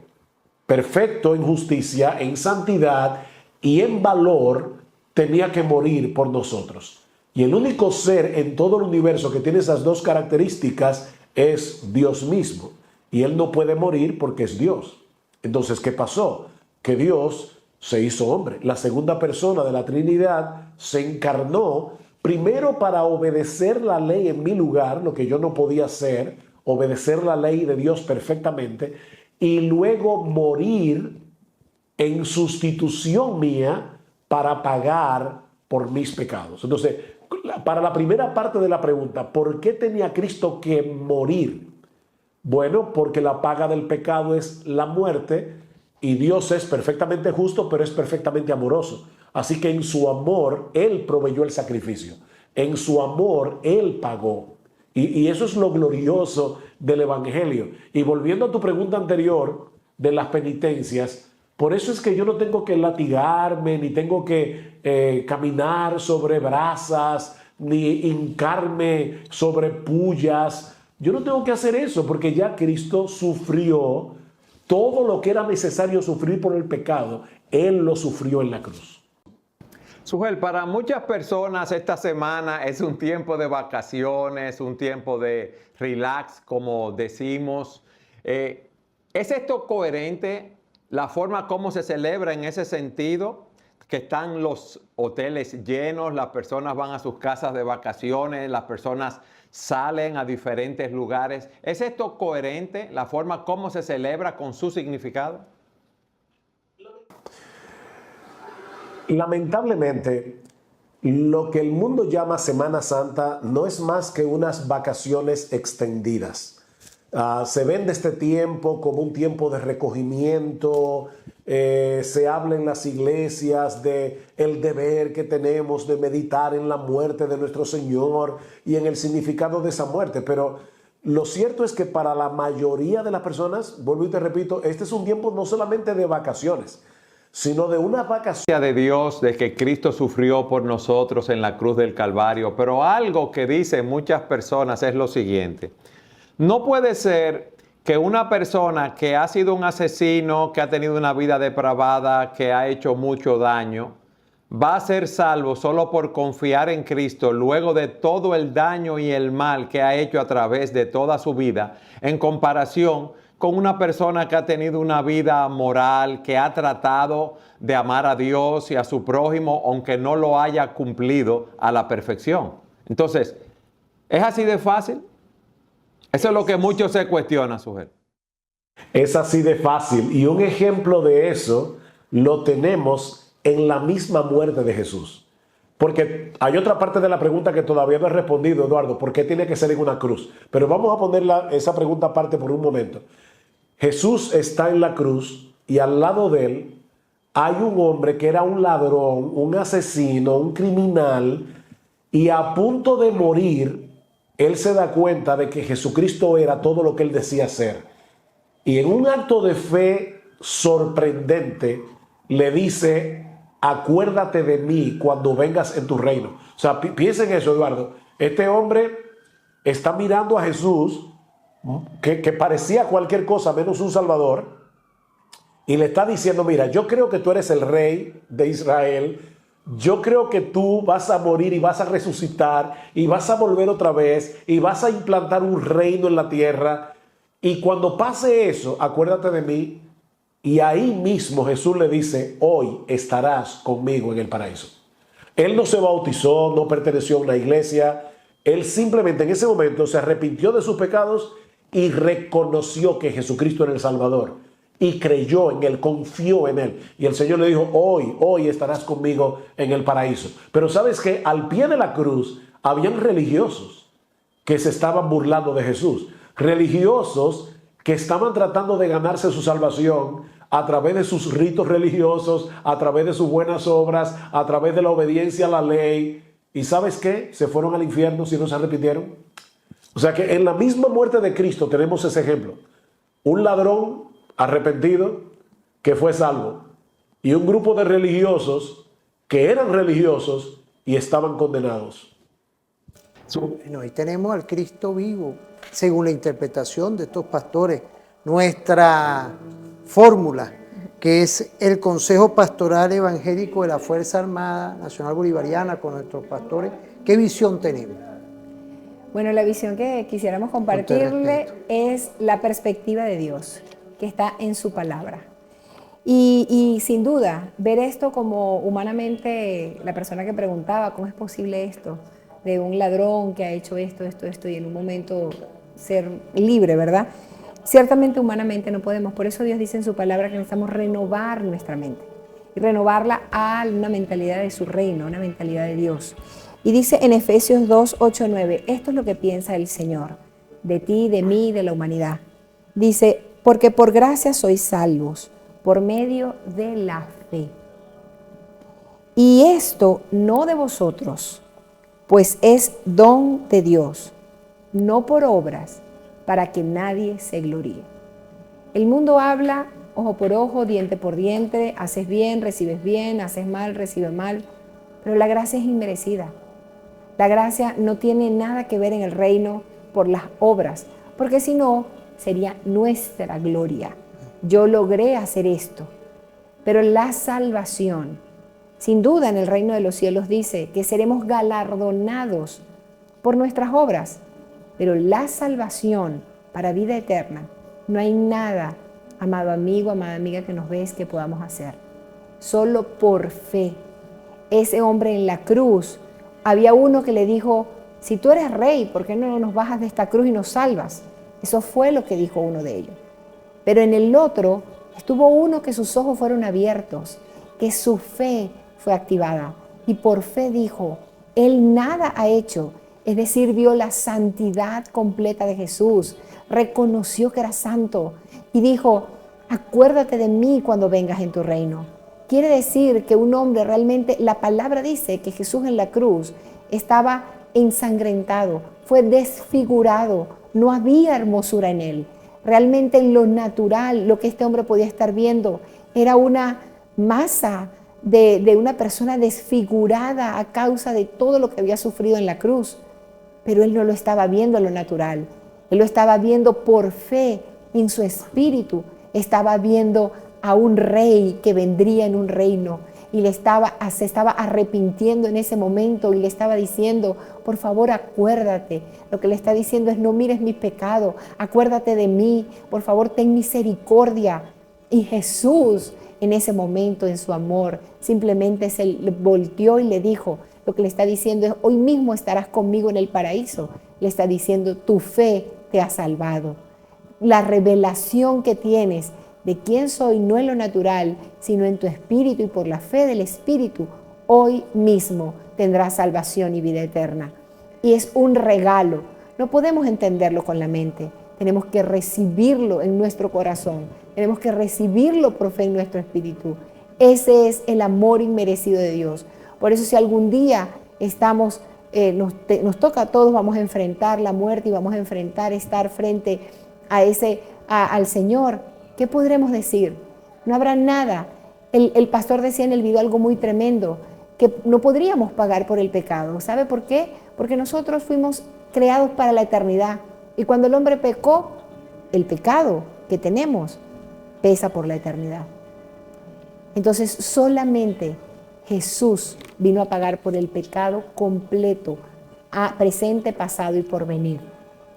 perfecto en justicia, en santidad y en valor tenía que morir por nosotros. Y el único ser en todo el universo que tiene esas dos características es Dios mismo. Y Él no puede morir porque es Dios. Entonces, ¿qué pasó? Que Dios se hizo hombre. La segunda persona de la Trinidad se encarnó primero para obedecer la ley en mi lugar, lo que yo no podía hacer, obedecer la ley de Dios perfectamente, y luego morir en sustitución mía para pagar por mis pecados. Entonces, para la primera parte de la pregunta, ¿por qué tenía Cristo que morir? Bueno, porque la paga del pecado es la muerte y Dios es perfectamente justo, pero es perfectamente amoroso. Así que en su amor, Él proveyó el sacrificio. En su amor, Él pagó. Y eso es lo glorioso del Evangelio. Y volviendo a tu pregunta anterior de las penitencias, por eso es que yo no tengo que latigarme, ni tengo que caminar sobre brasas, ni hincarme sobre pullas. Yo no tengo que hacer eso porque ya Cristo sufrió todo lo que era necesario sufrir por el pecado. Él lo sufrió en la cruz. Sugel, para muchas personas esta semana es un tiempo de vacaciones, un tiempo de relax, como decimos. ¿Es esto coherente? La forma como se celebra en ese sentido, que están los hoteles llenos, las personas van a sus casas de vacaciones, las personas salen a diferentes lugares. ¿Es esto coherente, la forma como se celebra con su significado? Lamentablemente, lo que el mundo llama Semana Santa no es más que unas vacaciones extendidas. Se vende este tiempo como un tiempo de recogimiento, se habla en las iglesias de el deber que tenemos de meditar en la muerte de nuestro Señor y en el significado de esa muerte, pero lo cierto es que para la mayoría de las personas, vuelvo y te repito, este es un tiempo no solamente de vacaciones, sino de una vacación De Dios, de que Cristo sufrió por nosotros en la cruz del Calvario, pero algo que dicen muchas personas es lo siguiente: no puede ser que una persona que ha sido un asesino, que ha tenido una vida depravada, que ha hecho mucho daño, va a ser salvo solo por confiar en Cristo luego de todo el daño y el mal que ha hecho a través de toda su vida, en comparación con una persona que ha tenido una vida moral, que ha tratado de amar a Dios y a su prójimo, aunque no lo haya cumplido a la perfección. Entonces, ¿es así de fácil? Eso es lo que muchos se cuestionan, Sugel. Es así de fácil, y un ejemplo de eso lo tenemos en la misma muerte de Jesús. Porque hay otra parte de la pregunta que todavía no he respondido, Eduardo: ¿por qué tiene que ser en una cruz? Pero vamos a poner esa pregunta aparte por un momento. Jesús está en la cruz y al lado de él hay un hombre que era un ladrón, un asesino, un criminal, y a punto de morir, él se da cuenta de que Jesucristo era todo lo que él decía ser. Y en un acto de fe sorprendente le dice: acuérdate de mí cuando vengas en tu reino. O sea, piensa en eso, Eduardo. Este hombre está mirando a Jesús, que parecía cualquier cosa menos un salvador, y le está diciendo: mira, yo creo que tú eres el rey de Israel, yo creo que tú vas a morir y vas a resucitar y vas a volver otra vez y vas a implantar un reino en la tierra, y cuando pase eso, acuérdate de mí. Y ahí mismo Jesús le dice: hoy estarás conmigo en el paraíso. Él no se bautizó, no perteneció a una iglesia, él simplemente en ese momento se arrepintió de sus pecados y reconoció que Jesucristo era el Salvador, y creyó en él, confió en él, y el Señor le dijo: hoy estarás conmigo en el paraíso. Pero sabes que al pie de la cruz habían religiosos que se estaban burlando de Jesús, religiosos que estaban tratando de ganarse su salvación a través de sus ritos religiosos, a través de sus buenas obras, a través de la obediencia a la ley. ¿Y sabes qué? Se fueron al infierno si no se arrepintieron. O sea que en la misma muerte de Cristo tenemos ese ejemplo. Un ladrón arrepentido que fue salvo y un grupo de religiosos que eran religiosos y estaban condenados. Bueno, ahí tenemos al Cristo vivo, según la interpretación de estos pastores. Nuestra fórmula, que es el Consejo Pastoral Evangélico de la Fuerza Armada Nacional Bolivariana con nuestros pastores, ¿qué visión tenemos? Bueno, la visión que quisiéramos compartirle es la perspectiva de Dios, que está en su palabra. Y sin duda, ver esto como humanamente, la persona que preguntaba, ¿cómo es posible esto? De un ladrón que ha hecho esto, y en un momento ser libre, ¿verdad? Ciertamente humanamente no podemos, por eso Dios dice en su palabra que necesitamos renovar nuestra mente y renovarla a una mentalidad de su reino, una mentalidad de Dios. Y dice en Efesios 2, 8, 9, esto es lo que piensa el Señor, de ti, de mí, de la humanidad. Dice, porque por gracia sois salvos, por medio de la fe. Y esto no de vosotros, pues es don de Dios, no por obras, para que nadie se gloríe. El mundo habla ojo por ojo, diente por diente, haces bien, haces mal, recibes mal, pero la gracia es inmerecida. La gracia no tiene nada que ver en el reino por las obras, porque si no, sería nuestra gloria. Yo logré hacer esto, pero la salvación, sin duda en el reino de los cielos dice que seremos galardonados por nuestras obras, pero la salvación para vida eterna, no hay nada, amado amigo, amada amiga que nos ves, que podamos hacer. Solo por fe. Ese hombre en la cruz, había uno que le dijo, si tú eres rey, ¿por qué no nos bajas de esta cruz y nos salvas? Eso fue lo que dijo uno de ellos. Pero en el otro estuvo uno que sus ojos fueron abiertos, que su fe fue activada. Y por fe dijo, él nada ha hecho, es decir, vio la santidad completa de Jesús, reconoció que era santo y dijo, acuérdate de mí cuando vengas en tu reino. Quiere decir que un hombre realmente, la palabra dice que Jesús en la cruz estaba ensangrentado, fue desfigurado, no había hermosura en él. Realmente en lo natural, lo que este hombre podía estar viendo era una masa de una persona desfigurada a causa de todo lo que había sufrido en la cruz. Pero él no lo estaba viendo en lo natural, él lo estaba viendo por fe en su espíritu, estaba viendo a un rey que vendría en un reino y se estaba arrepintiendo en ese momento y le estaba diciendo, por favor acuérdate. Lo que le está diciendo es, no mires mis pecados, acuérdate de mí, por favor ten misericordia. Y Jesús en ese momento, en su amor, simplemente se volteó y le dijo, lo que le está diciendo es, hoy mismo estarás conmigo en el paraíso. Le está diciendo, tu fe te ha salvado. La revelación que tienes de quién soy, no en lo natural, sino en tu espíritu y por la fe del espíritu, hoy mismo tendrás salvación y vida eterna. Y es un regalo. No podemos entenderlo con la mente. Tenemos que recibirlo en nuestro corazón. Tenemos que recibirlo por fe en nuestro espíritu. Ese es el amor inmerecido de Dios. Por eso si algún día nos toca a todos, vamos a enfrentar la muerte y vamos a enfrentar estar frente al Señor, ¿qué podremos decir? No habrá nada. El pastor decía en el video algo muy tremendo, que no podríamos pagar por el pecado. ¿Sabe por qué? Porque nosotros fuimos creados para la eternidad. Y cuando el hombre pecó, el pecado que tenemos pesa por la eternidad. Entonces solamente Jesús vino a pagar por el pecado completo, presente, pasado y por venir.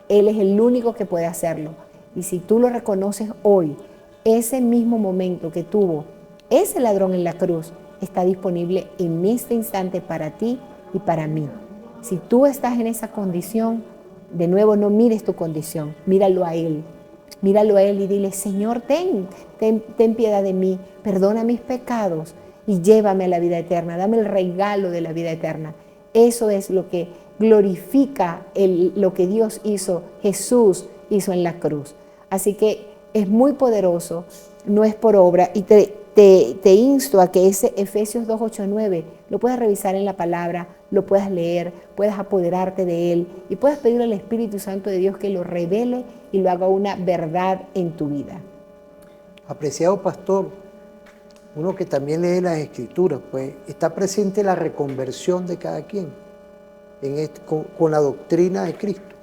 Él es el único que puede hacerlo. Y si tú lo reconoces hoy, ese mismo momento que tuvo ese ladrón en la cruz está disponible en este instante para ti y para mí. Si tú estás en esa condición, de nuevo no mires tu condición, míralo a Él. Míralo a Él y dile, Señor, ten piedad de mí, perdona mis pecados y llévame a la vida eterna, dame el regalo de la vida eterna. Eso es lo que glorifica lo que Dios hizo, Jesús hizo en la cruz. Así que es muy poderoso, no es por obra. Y te insto a que ese Efesios 2, 8, 9 lo puedas revisar en la palabra, lo puedas leer, puedas apoderarte de él y puedas pedirle al Espíritu Santo de Dios que lo revele y lo haga una verdad en tu vida. Apreciado pastor, uno que también lee las Escrituras, pues está presente la reconversión de cada quien con la doctrina de Cristo.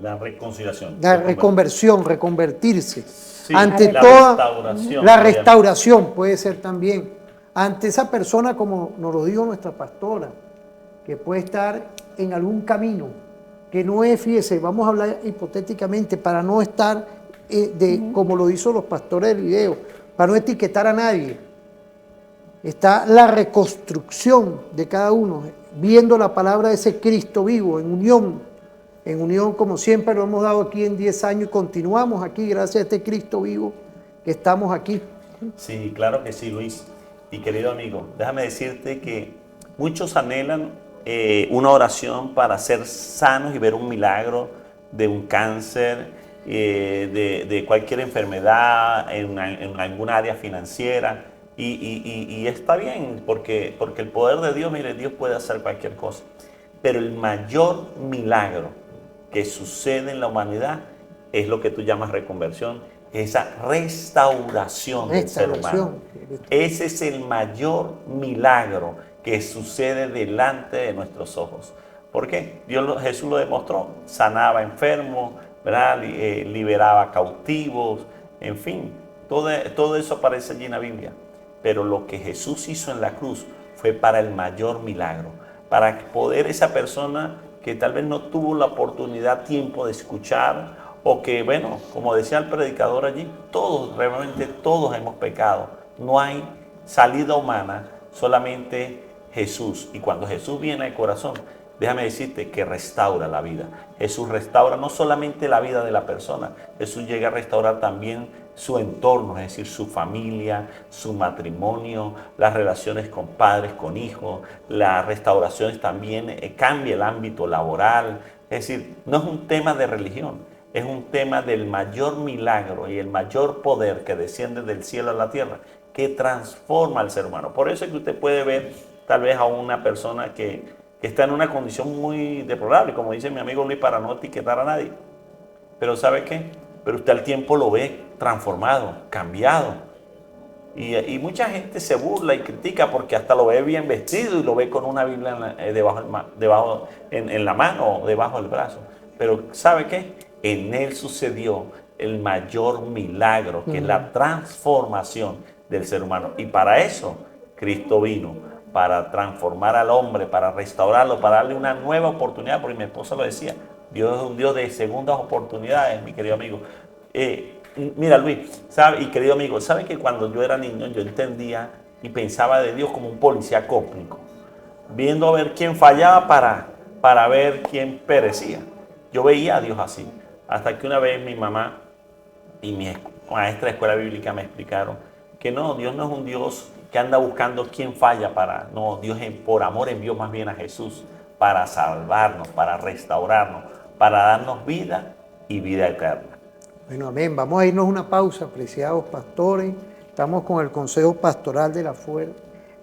La reconciliación. La reconversión, reconvertirse. Sí, Ante la toda restauración. la restauración puede ser también. Ante esa persona, como nos lo dijo nuestra pastora, que puede estar en algún camino, que no es, fíjese, vamos a hablar hipotéticamente para no estar como lo hizo los pastores del video, para no etiquetar a nadie. Está la reconstrucción de cada uno, viendo la palabra de ese Cristo vivo, en unión como siempre lo hemos dado aquí en 10 años y continuamos aquí gracias a este Cristo vivo que estamos aquí. Sí, claro que sí, Luis. Y querido amigo, déjame decirte que muchos anhelan una oración para ser sanos y ver un milagro de un cáncer, de cualquier enfermedad en alguna área financiera. Y está bien, porque el poder de Dios, mire, Dios puede hacer cualquier cosa. Pero el mayor milagro que sucede en la humanidad es lo que tú llamas reconversión, esa restauración del ser humano. Ese es el mayor milagro que sucede delante de nuestros ojos. ¿Por qué? Jesús lo demostró, sanaba enfermos, ¿verdad? Liberaba cautivos, en fin, todo eso aparece allí en la Biblia. Pero lo que Jesús hizo en la cruz fue para el mayor milagro, para poder esa persona que tal vez no tuvo la oportunidad, tiempo de escuchar, o que, bueno, como decía el predicador allí, realmente todos hemos pecado. No hay salida humana, solamente Jesús. Y cuando Jesús viene al corazón, déjame decirte que restaura la vida. Jesús restaura no solamente la vida de la persona, Jesús llega a restaurar también su entorno, es decir, su familia, su matrimonio, las relaciones con padres, con hijos, las restauraciones también, cambia el ámbito laboral. Es decir, no es un tema de religión, es un tema del mayor milagro y el mayor poder que desciende del cielo a la tierra, que transforma al ser humano. Por eso es que usted puede ver tal vez a una persona que está en una condición muy deplorable, como dice mi amigo Luis, para no etiquetar a nadie. Pero ¿sabe qué? Pero usted al tiempo lo ve transformado, cambiado. Y mucha gente se burla y critica porque hasta lo ve bien vestido y lo ve con una Biblia en la mano o debajo del brazo. Pero ¿sabe qué? En él sucedió el mayor milagro, que es la transformación del ser humano. Y para eso Cristo vino, para transformar al hombre, para restaurarlo, para darle una nueva oportunidad, porque mi esposa lo decía, Dios es un Dios de segundas oportunidades, mi querido amigo. Mira, Luis, ¿sabe? Y querido amigo, ¿sabe que cuando yo era niño yo entendía y pensaba de Dios como un policía cósmico, viendo a ver quién fallaba para ver quién perecía? Yo veía a Dios así, hasta que una vez mi mamá y mi maestra de escuela bíblica me explicaron que no, Dios no es un Dios que anda buscando quién falla no, Dios por amor envió más bien a Jesús para salvarnos, para restaurarnos, para darnos vida y vida eterna. Bueno, amén. Vamos a irnos a una pausa, apreciados pastores. Estamos con el Consejo Pastoral de la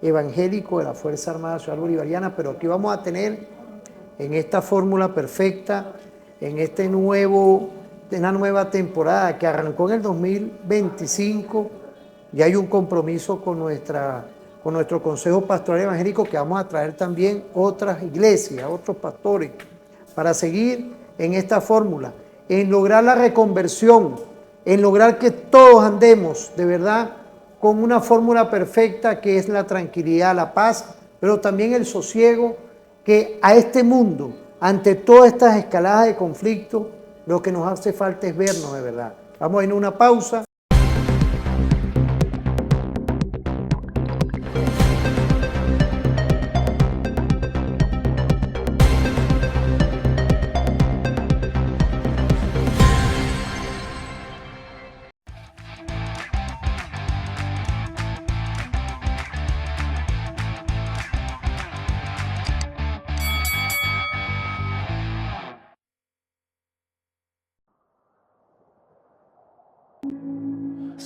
Evangélico de la Fuerza Armada Ciudad Bolivariana, pero aquí vamos a tener en esta fórmula perfecta, en una nueva temporada que arrancó en el 2025, y hay un compromiso con nuestro Consejo Pastoral Evangélico, que vamos a traer también otras iglesias, otros pastores, para seguir en esta fórmula, en lograr la reconversión, en lograr que todos andemos de verdad con una fórmula perfecta, que es la tranquilidad, la paz, pero también el sosiego, que a este mundo, ante todas estas escaladas de conflicto, lo que nos hace falta es vernos de verdad. Vamos a ir a una pausa.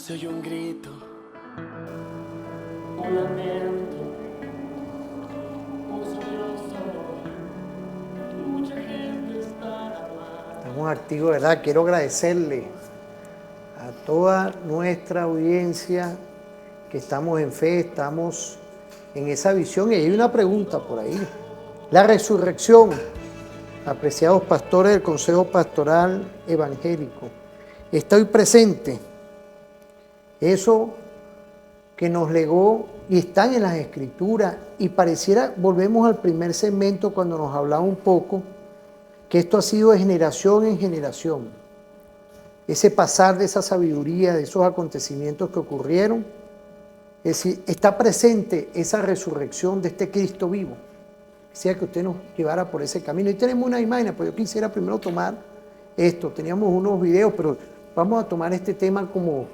se oye un grito, un lamento, un sollozo. Mucha gente está mal. Estamos activos, ¿verdad? Quiero agradecerle a toda nuestra audiencia que estamos en fe, estamos en esa visión. Y hay una pregunta por ahí. La resurrección, apreciados pastores del Consejo Pastoral Evangélico, está hoy presente. Eso que nos legó y están en las Escrituras, y pareciera, volvemos al primer segmento cuando nos hablaba un poco, que esto ha sido de generación en generación. Ese pasar de esa sabiduría, de esos acontecimientos que ocurrieron, es decir, está presente esa resurrección de este Cristo vivo. Quisiera que usted nos llevara por ese camino. Y tenemos una imagen, pues yo quisiera primero tomar esto. Teníamos unos videos, pero vamos a tomar este tema como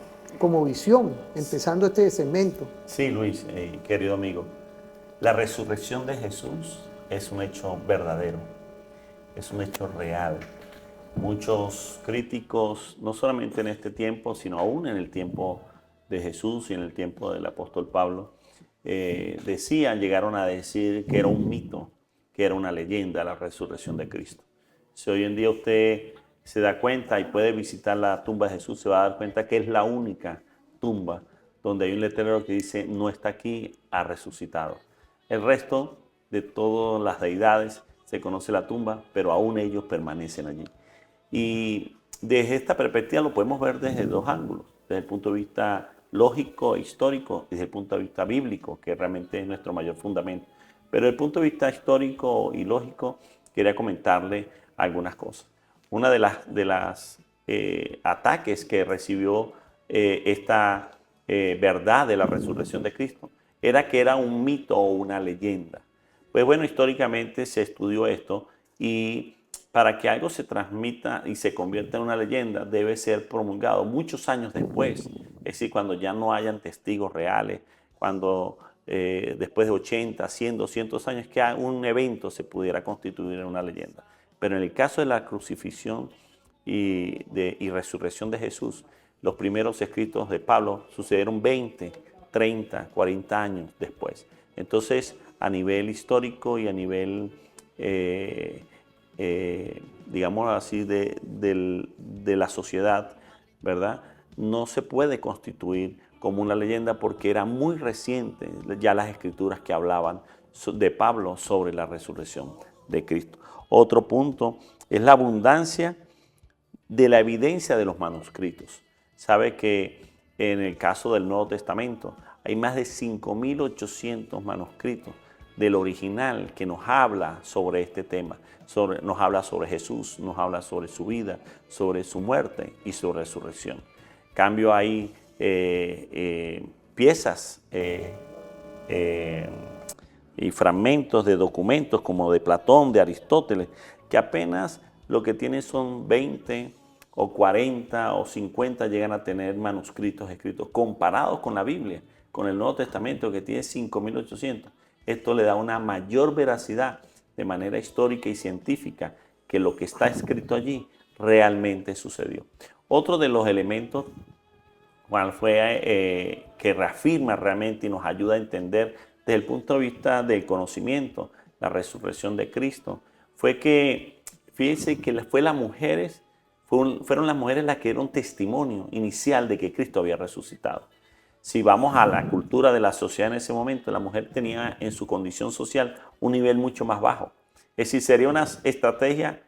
visión, empezando este segmento. Sí, Luis, querido amigo, la resurrección de Jesús es un hecho verdadero, es un hecho real. Muchos críticos, no solamente en este tiempo, sino aún en el tiempo de Jesús y en el tiempo del apóstol Pablo, llegaron a decir que era un mito, que era una leyenda la resurrección de Cristo. Si hoy en día usted se da cuenta y puede visitar la tumba de Jesús, se va a dar cuenta que es la única tumba donde hay un letrero que dice no está aquí, ha resucitado. El resto de todas las deidades se conoce la tumba, pero aún ellos permanecen allí. Y desde esta perspectiva lo podemos ver desde dos ángulos, desde el punto de vista lógico e histórico, y desde el punto de vista bíblico, que realmente es nuestro mayor fundamento. Pero desde el punto de vista histórico y lógico, quería comentarle algunas cosas. Una de las ataques que recibió esta verdad de la resurrección de Cristo era que era un mito o una leyenda. Pues bueno, históricamente se estudió esto, y para que algo se transmita y se convierta en una leyenda debe ser promulgado muchos años después, es decir, cuando ya no hayan testigos reales, cuando después de 80, 100, 200 años que un evento se pudiera constituir en una leyenda. Pero en el caso de la crucifixión y resurrección de Jesús, los primeros escritos de Pablo sucedieron 20, 30, 40 años después. Entonces, a nivel histórico y a nivel, digamos así, de la sociedad, ¿verdad? No se puede constituir como una leyenda porque era muy reciente ya las escrituras que hablaban de Pablo sobre la resurrección de Cristo. Otro punto es la abundancia de la evidencia de los manuscritos. Sabe que en el caso del Nuevo Testamento hay más de 5.800 manuscritos del original que nos habla sobre este tema, nos habla sobre Jesús, nos habla sobre su vida, sobre su muerte y su resurrección. Cambio hay piezas y fragmentos de documentos como de Platón, de Aristóteles, que apenas lo que tienen son 20 o 40 o 50 llegan a tener manuscritos escritos, comparados con la Biblia, con el Nuevo Testamento que tiene 5.800. Esto le da una mayor veracidad de manera histórica y científica que lo que está escrito allí realmente sucedió. Otro de los elementos cual fue que reafirma realmente y nos ayuda a entender desde el punto de vista del conocimiento la resurrección de Cristo, fue que, fíjense que fueron las mujeres las que dieron testimonio inicial de que Cristo había resucitado. Si vamos a la cultura de la sociedad en ese momento, la mujer tenía en su condición social un nivel mucho más bajo. Es decir, sería una estrategia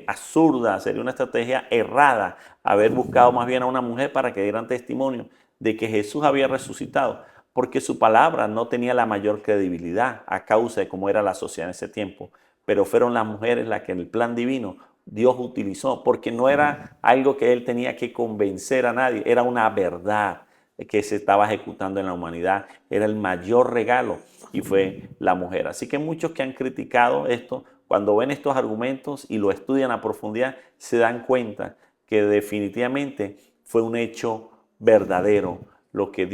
absurda, sería una estrategia errada haber buscado más bien a una mujer para que dieran testimonio de que Jesús había resucitado, porque su palabra no tenía la mayor credibilidad a causa de cómo era la sociedad en ese tiempo. Pero fueron las mujeres las que en el plan divino Dios utilizó, porque no era algo que él tenía que convencer a nadie, era una verdad que se estaba ejecutando en la humanidad, era el mayor regalo y fue la mujer. Así que muchos que han criticado esto, cuando ven estos argumentos y lo estudian a profundidad, se dan cuenta que definitivamente fue un hecho verdadero lo que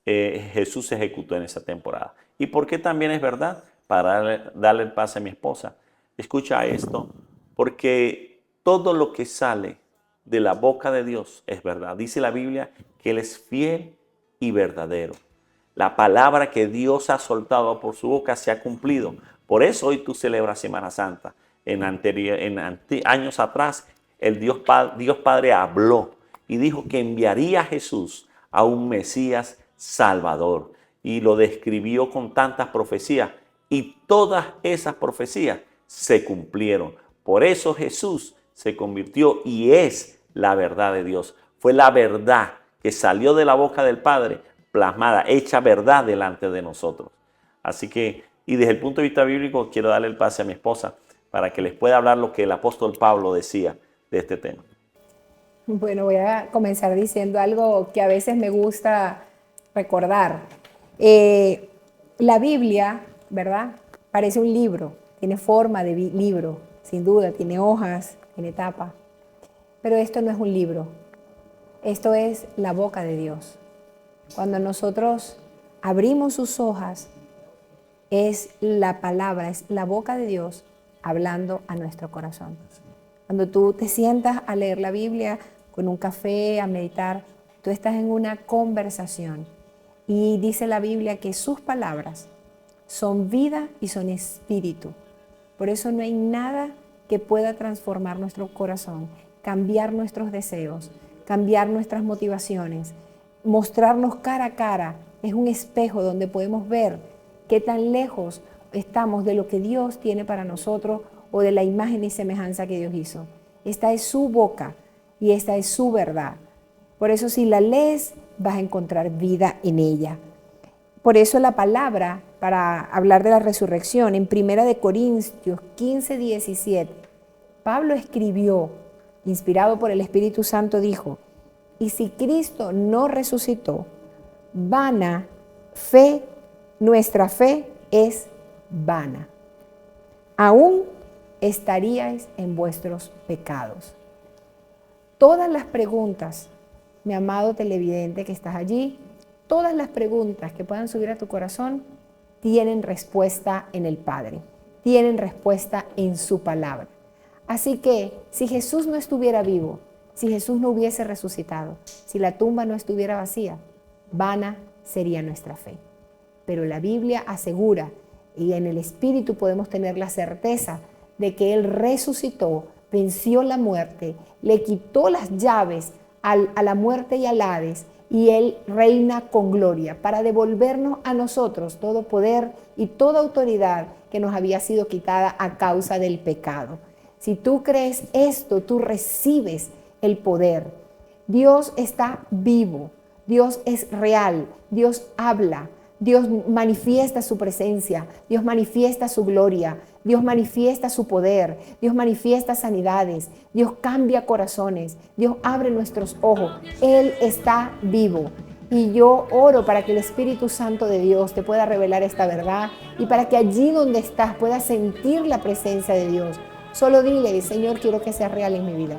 Jesús ejecutó en esa temporada. ¿Y por qué también es verdad? Para darle el pase a mi esposa. Escucha esto, porque todo lo que sale de la boca de Dios es verdad. Dice la Biblia que Él es fiel y verdadero. La palabra que Dios ha soltado por su boca se ha cumplido. Por eso hoy tú celebras Semana Santa. Años atrás, el Dios Padre habló y dijo que enviaría a Jesús a un Mesías Salvador. Y lo describió con tantas profecías. Y todas esas profecías se cumplieron. Por eso Jesús se convirtió y es la verdad de Dios. Fue la verdad que salió de la boca del Padre, plasmada, hecha verdad delante de nosotros. Así que, y desde el punto de vista bíblico, quiero darle el pase a mi esposa para que les pueda hablar lo que el apóstol Pablo decía de este tema. Bueno, voy a comenzar diciendo algo que a veces me gusta recordar. La Biblia, ¿verdad? Parece un libro, tiene forma de libro, sin duda, tiene hojas, tiene tapa. Pero esto no es un libro, esto es la boca de Dios. Cuando nosotros abrimos sus hojas, es la palabra, es la boca de Dios hablando a nuestro corazón. Cuando tú te sientas a leer la Biblia con un café, a meditar, tú estás en una conversación. Y dice la Biblia que sus palabras son vida y son espíritu. Por eso no hay nada que pueda transformar nuestro corazón, cambiar nuestros deseos, cambiar nuestras motivaciones, mostrarnos cara a cara. Es un espejo donde podemos ver qué tan lejos estamos de lo que Dios tiene para nosotros o de la imagen y semejanza que Dios hizo. Esta es su boca y esta es su verdad. Por eso si la lees, vas a encontrar vida en ella. Por eso la palabra, para hablar de la resurrección, en 1 Corintios 15, 17, Pablo escribió, inspirado por el Espíritu Santo, dijo: y si Cristo no resucitó, vana fe, nuestra fe es vana. Aún estaríais en vuestros pecados. Todas las preguntas, mi amado televidente que estás allí, todas las preguntas que puedan subir a tu corazón tienen respuesta en el Padre, tienen respuesta en su palabra. Así que si Jesús no estuviera vivo, si Jesús no hubiese resucitado, si la tumba no estuviera vacía, vana sería nuestra fe. Pero la Biblia asegura, y en el Espíritu podemos tener la certeza de que Él resucitó, venció la muerte, le quitó las llaves a la muerte y al Hades, y Él reina con gloria para devolvernos a nosotros todo poder y toda autoridad que nos había sido quitada a causa del pecado. Si tú crees esto, tú recibes el poder. Dios está vivo, Dios es real, Dios habla, Dios manifiesta su presencia, Dios manifiesta su gloria, Dios manifiesta su poder, Dios manifiesta sanidades, Dios cambia corazones, Dios abre nuestros ojos. Él está vivo. Y yo oro para que el Espíritu Santo de Dios te pueda revelar esta verdad y para que allí donde estás puedas sentir la presencia de Dios. Solo dile: Señor, quiero que sea real en mi vida.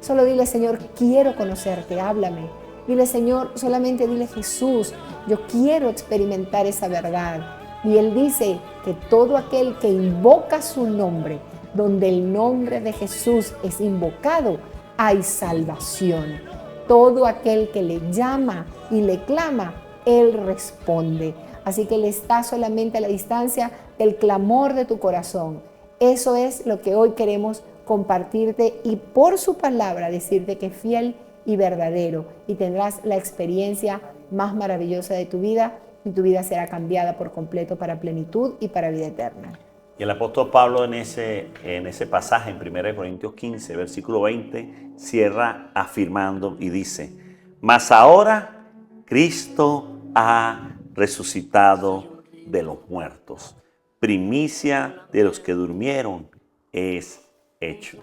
Solo dile: Señor, quiero conocerte, háblame. Dile: Señor, solamente dile: Jesús, yo quiero experimentar esa verdad. Y Él dice que todo aquel que invoca su nombre, donde el nombre de Jesús es invocado, hay salvación. Todo aquel que le llama y le clama, Él responde. Así que Él está solamente a la distancia del clamor de tu corazón. Eso es lo que hoy queremos compartirte y por su palabra decirte que es fiel y verdadero, y tendrás la experiencia más maravillosa de tu vida, y tu vida será cambiada por completo para plenitud y para vida eterna. Y el apóstol Pablo en ese pasaje en 1 Corintios 15, versículo 20, cierra afirmando y dice: mas ahora Cristo ha resucitado de los muertos, primicia de los que durmieron es hecho.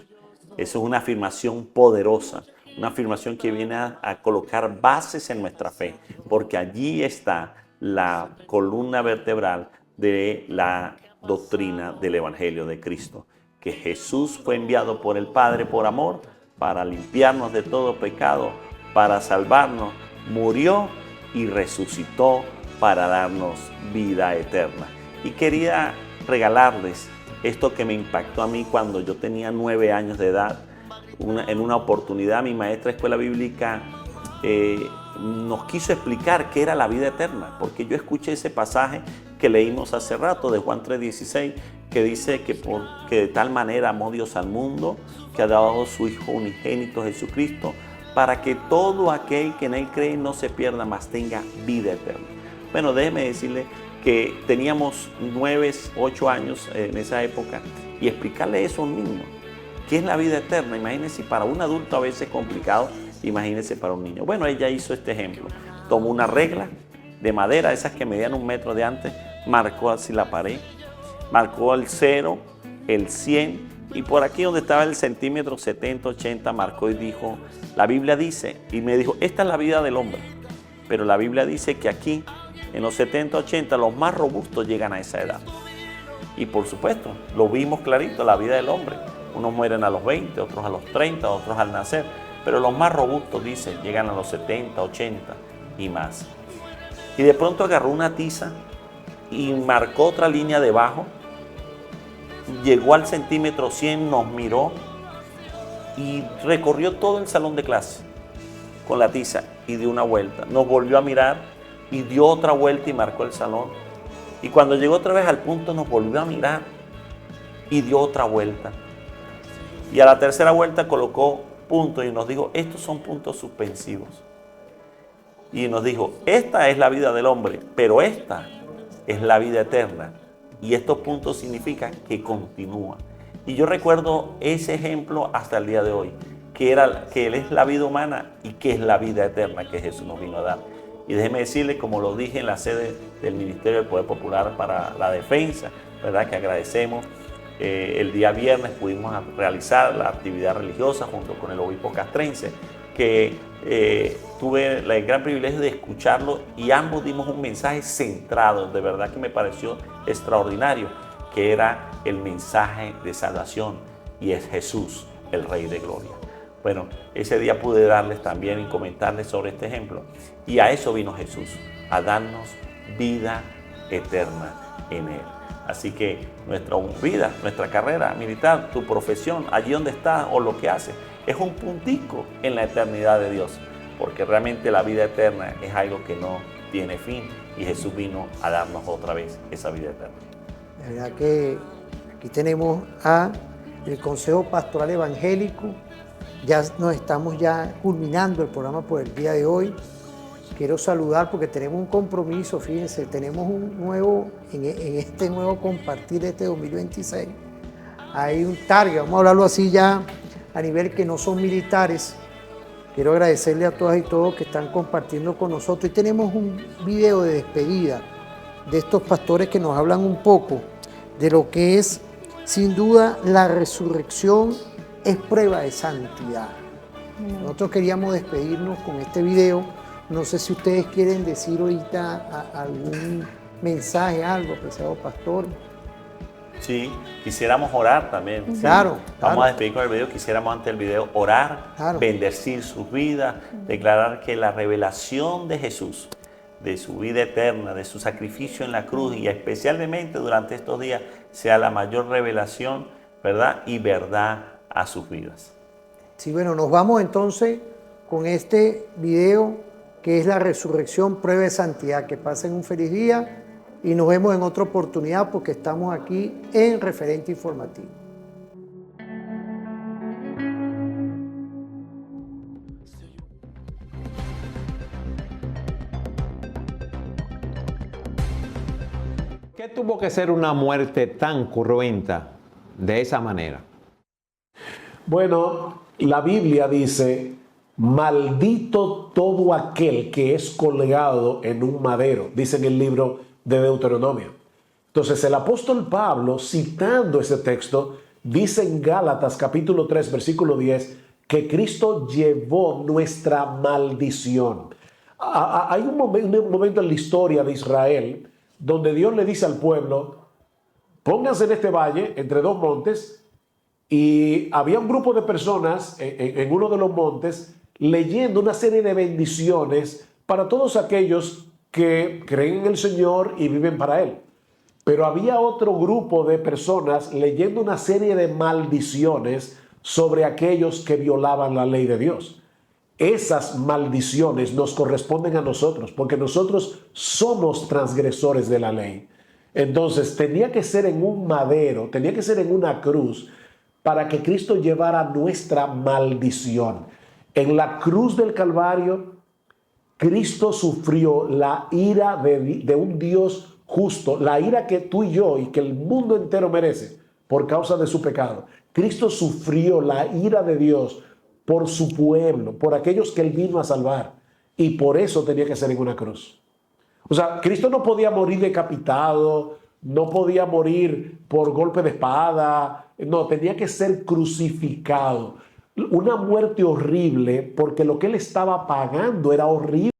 Eso es una afirmación poderosa, una afirmación que viene a colocar bases en nuestra fe, porque allí está la columna vertebral de la doctrina del Evangelio de Cristo, que Jesús fue enviado por el Padre por amor, para limpiarnos de todo pecado, para salvarnos, murió y resucitó para darnos vida eterna. Y quería regalarles esto que me impactó a mí cuando yo tenía 9 años de edad. En una oportunidad, mi maestra de escuela bíblica nos quiso explicar qué era la vida eterna, porque yo escuché ese pasaje que leímos hace rato de Juan 3:16, que dice que de tal manera amó Dios al mundo, que ha dado a su Hijo unigénito Jesucristo, para que todo aquel que en Él cree no se pierda, mas tenga vida eterna. Bueno, déjeme decirle que teníamos 9, 8 años en esa época, y explicarle eso a un niño, ¿qué es la vida eterna? Imagínense, para un adulto a veces complicado, imagínense para un niño. Bueno, ella hizo este ejemplo. Tomó una regla de madera, esas que medían 1 metro de antes, marcó así la pared, marcó el 0, el 100, y por aquí donde estaba el centímetro 70, 80, marcó y dijo, la Biblia dice, y me dijo, esta es la vida del hombre, pero la Biblia dice que aquí, en los 70, 80, los más robustos llegan a esa edad. Y por supuesto, lo vimos clarito, la vida del hombre. Unos mueren a los 20, otros a los 30, otros al nacer, pero los más robustos, dicen, llegan a los 70, 80 y más. Y de pronto agarró una tiza y marcó otra línea debajo, llegó al centímetro 100, nos miró y recorrió todo el salón de clase con la tiza y dio una vuelta. Nos volvió a mirar y dio otra vuelta y marcó el salón. Y cuando llegó otra vez al punto nos volvió a mirar y dio otra vuelta. Y a la tercera vuelta colocó puntos y nos dijo, estos son puntos suspensivos. Y nos dijo, esta es la vida del hombre, pero esta es la vida eterna. Y estos puntos significan que continúa. Y yo recuerdo ese ejemplo hasta el día de hoy, que Él es la vida humana y que es la vida eterna que Jesús nos vino a dar. Y déjeme decirle, como lo dije en la sede del Ministerio del Poder Popular para la Defensa, ¿verdad? Que agradecemos. El día viernes pudimos realizar la actividad religiosa junto con el obispo castrense, que tuve el gran privilegio de escucharlo y ambos dimos un mensaje centrado, de verdad que me pareció extraordinario, que era el mensaje de salvación y es Jesús, el Rey de Gloria. Bueno, ese día pude darles también y comentarles sobre este ejemplo y a eso vino Jesús, a darnos vida eterna en Él. Así que nuestra vida, nuestra carrera militar, tu profesión, allí donde estás o lo que haces, es un puntico en la eternidad de Dios, porque realmente la vida eterna es algo que no tiene fin y Jesús vino a darnos otra vez esa vida eterna. De verdad que aquí tenemos a el Consejo Pastoral Evangélico. Ya nos estamos culminando el programa por el día de hoy. Quiero saludar porque tenemos un compromiso, fíjense, tenemos un nuevo, en este nuevo compartir de este 2026, hay un target, vamos a hablarlo así ya a nivel que no son militares. Quiero agradecerle a todas y todos que están compartiendo con nosotros. Y tenemos un video de despedida de estos pastores que nos hablan un poco de lo que es, sin duda, la resurrección es prueba de santidad. Nosotros queríamos despedirnos con este video. No sé si ustedes quieren decir ahorita algún mensaje, algo, apreciado pastor. Sí, quisiéramos orar también. Claro, sí. claro. Vamos a despedir con el video. Quisiéramos antes del video orar, claro, bendecir sus vidas, declarar que la revelación de Jesús, de su vida eterna, de su sacrificio en la cruz y especialmente durante estos días sea la mayor revelación, ¿verdad? Y verdad a sus vidas. Sí, bueno, nos vamos entonces con este video que es la resurrección, prueba de santidad. Que pasen un feliz día y nos vemos en otra oportunidad porque estamos aquí en Referente Informativo. ¿Qué tuvo que ser una muerte tan cruenta de esa manera? Bueno, la Biblia dice, maldito todo aquel que es colgado en un madero, dice en el libro de Deuteronomio. Entonces el apóstol Pablo, citando ese texto, dice en Gálatas capítulo 3, versículo 10, que Cristo llevó nuestra maldición. Hay un momento en la historia de Israel donde Dios le dice al pueblo, pónganse en este valle entre dos montes, y había un grupo de personas en uno de los montes leyendo una serie de bendiciones para todos aquellos que creen en el Señor y viven para Él. Pero había otro grupo de personas leyendo una serie de maldiciones sobre aquellos que violaban la ley de Dios. esas maldiciones nos corresponden a nosotros, porque nosotros somos transgresores de la ley. Entonces tenía que ser en un madero, tenía que ser en una cruz, para que Cristo llevara nuestra maldición. En la cruz del Calvario, Cristo sufrió la ira de un Dios justo, la ira que tú y yo y que el mundo entero merece por causa de su pecado. Cristo sufrió la ira de Dios por su pueblo, por aquellos que Él vino a salvar. Y por eso tenía que ser en una cruz. O sea, Cristo no podía morir decapitado, no podía morir por golpe de espada, no, tenía que ser crucificado. Una muerte horrible, porque lo que Él estaba pagando era horrible.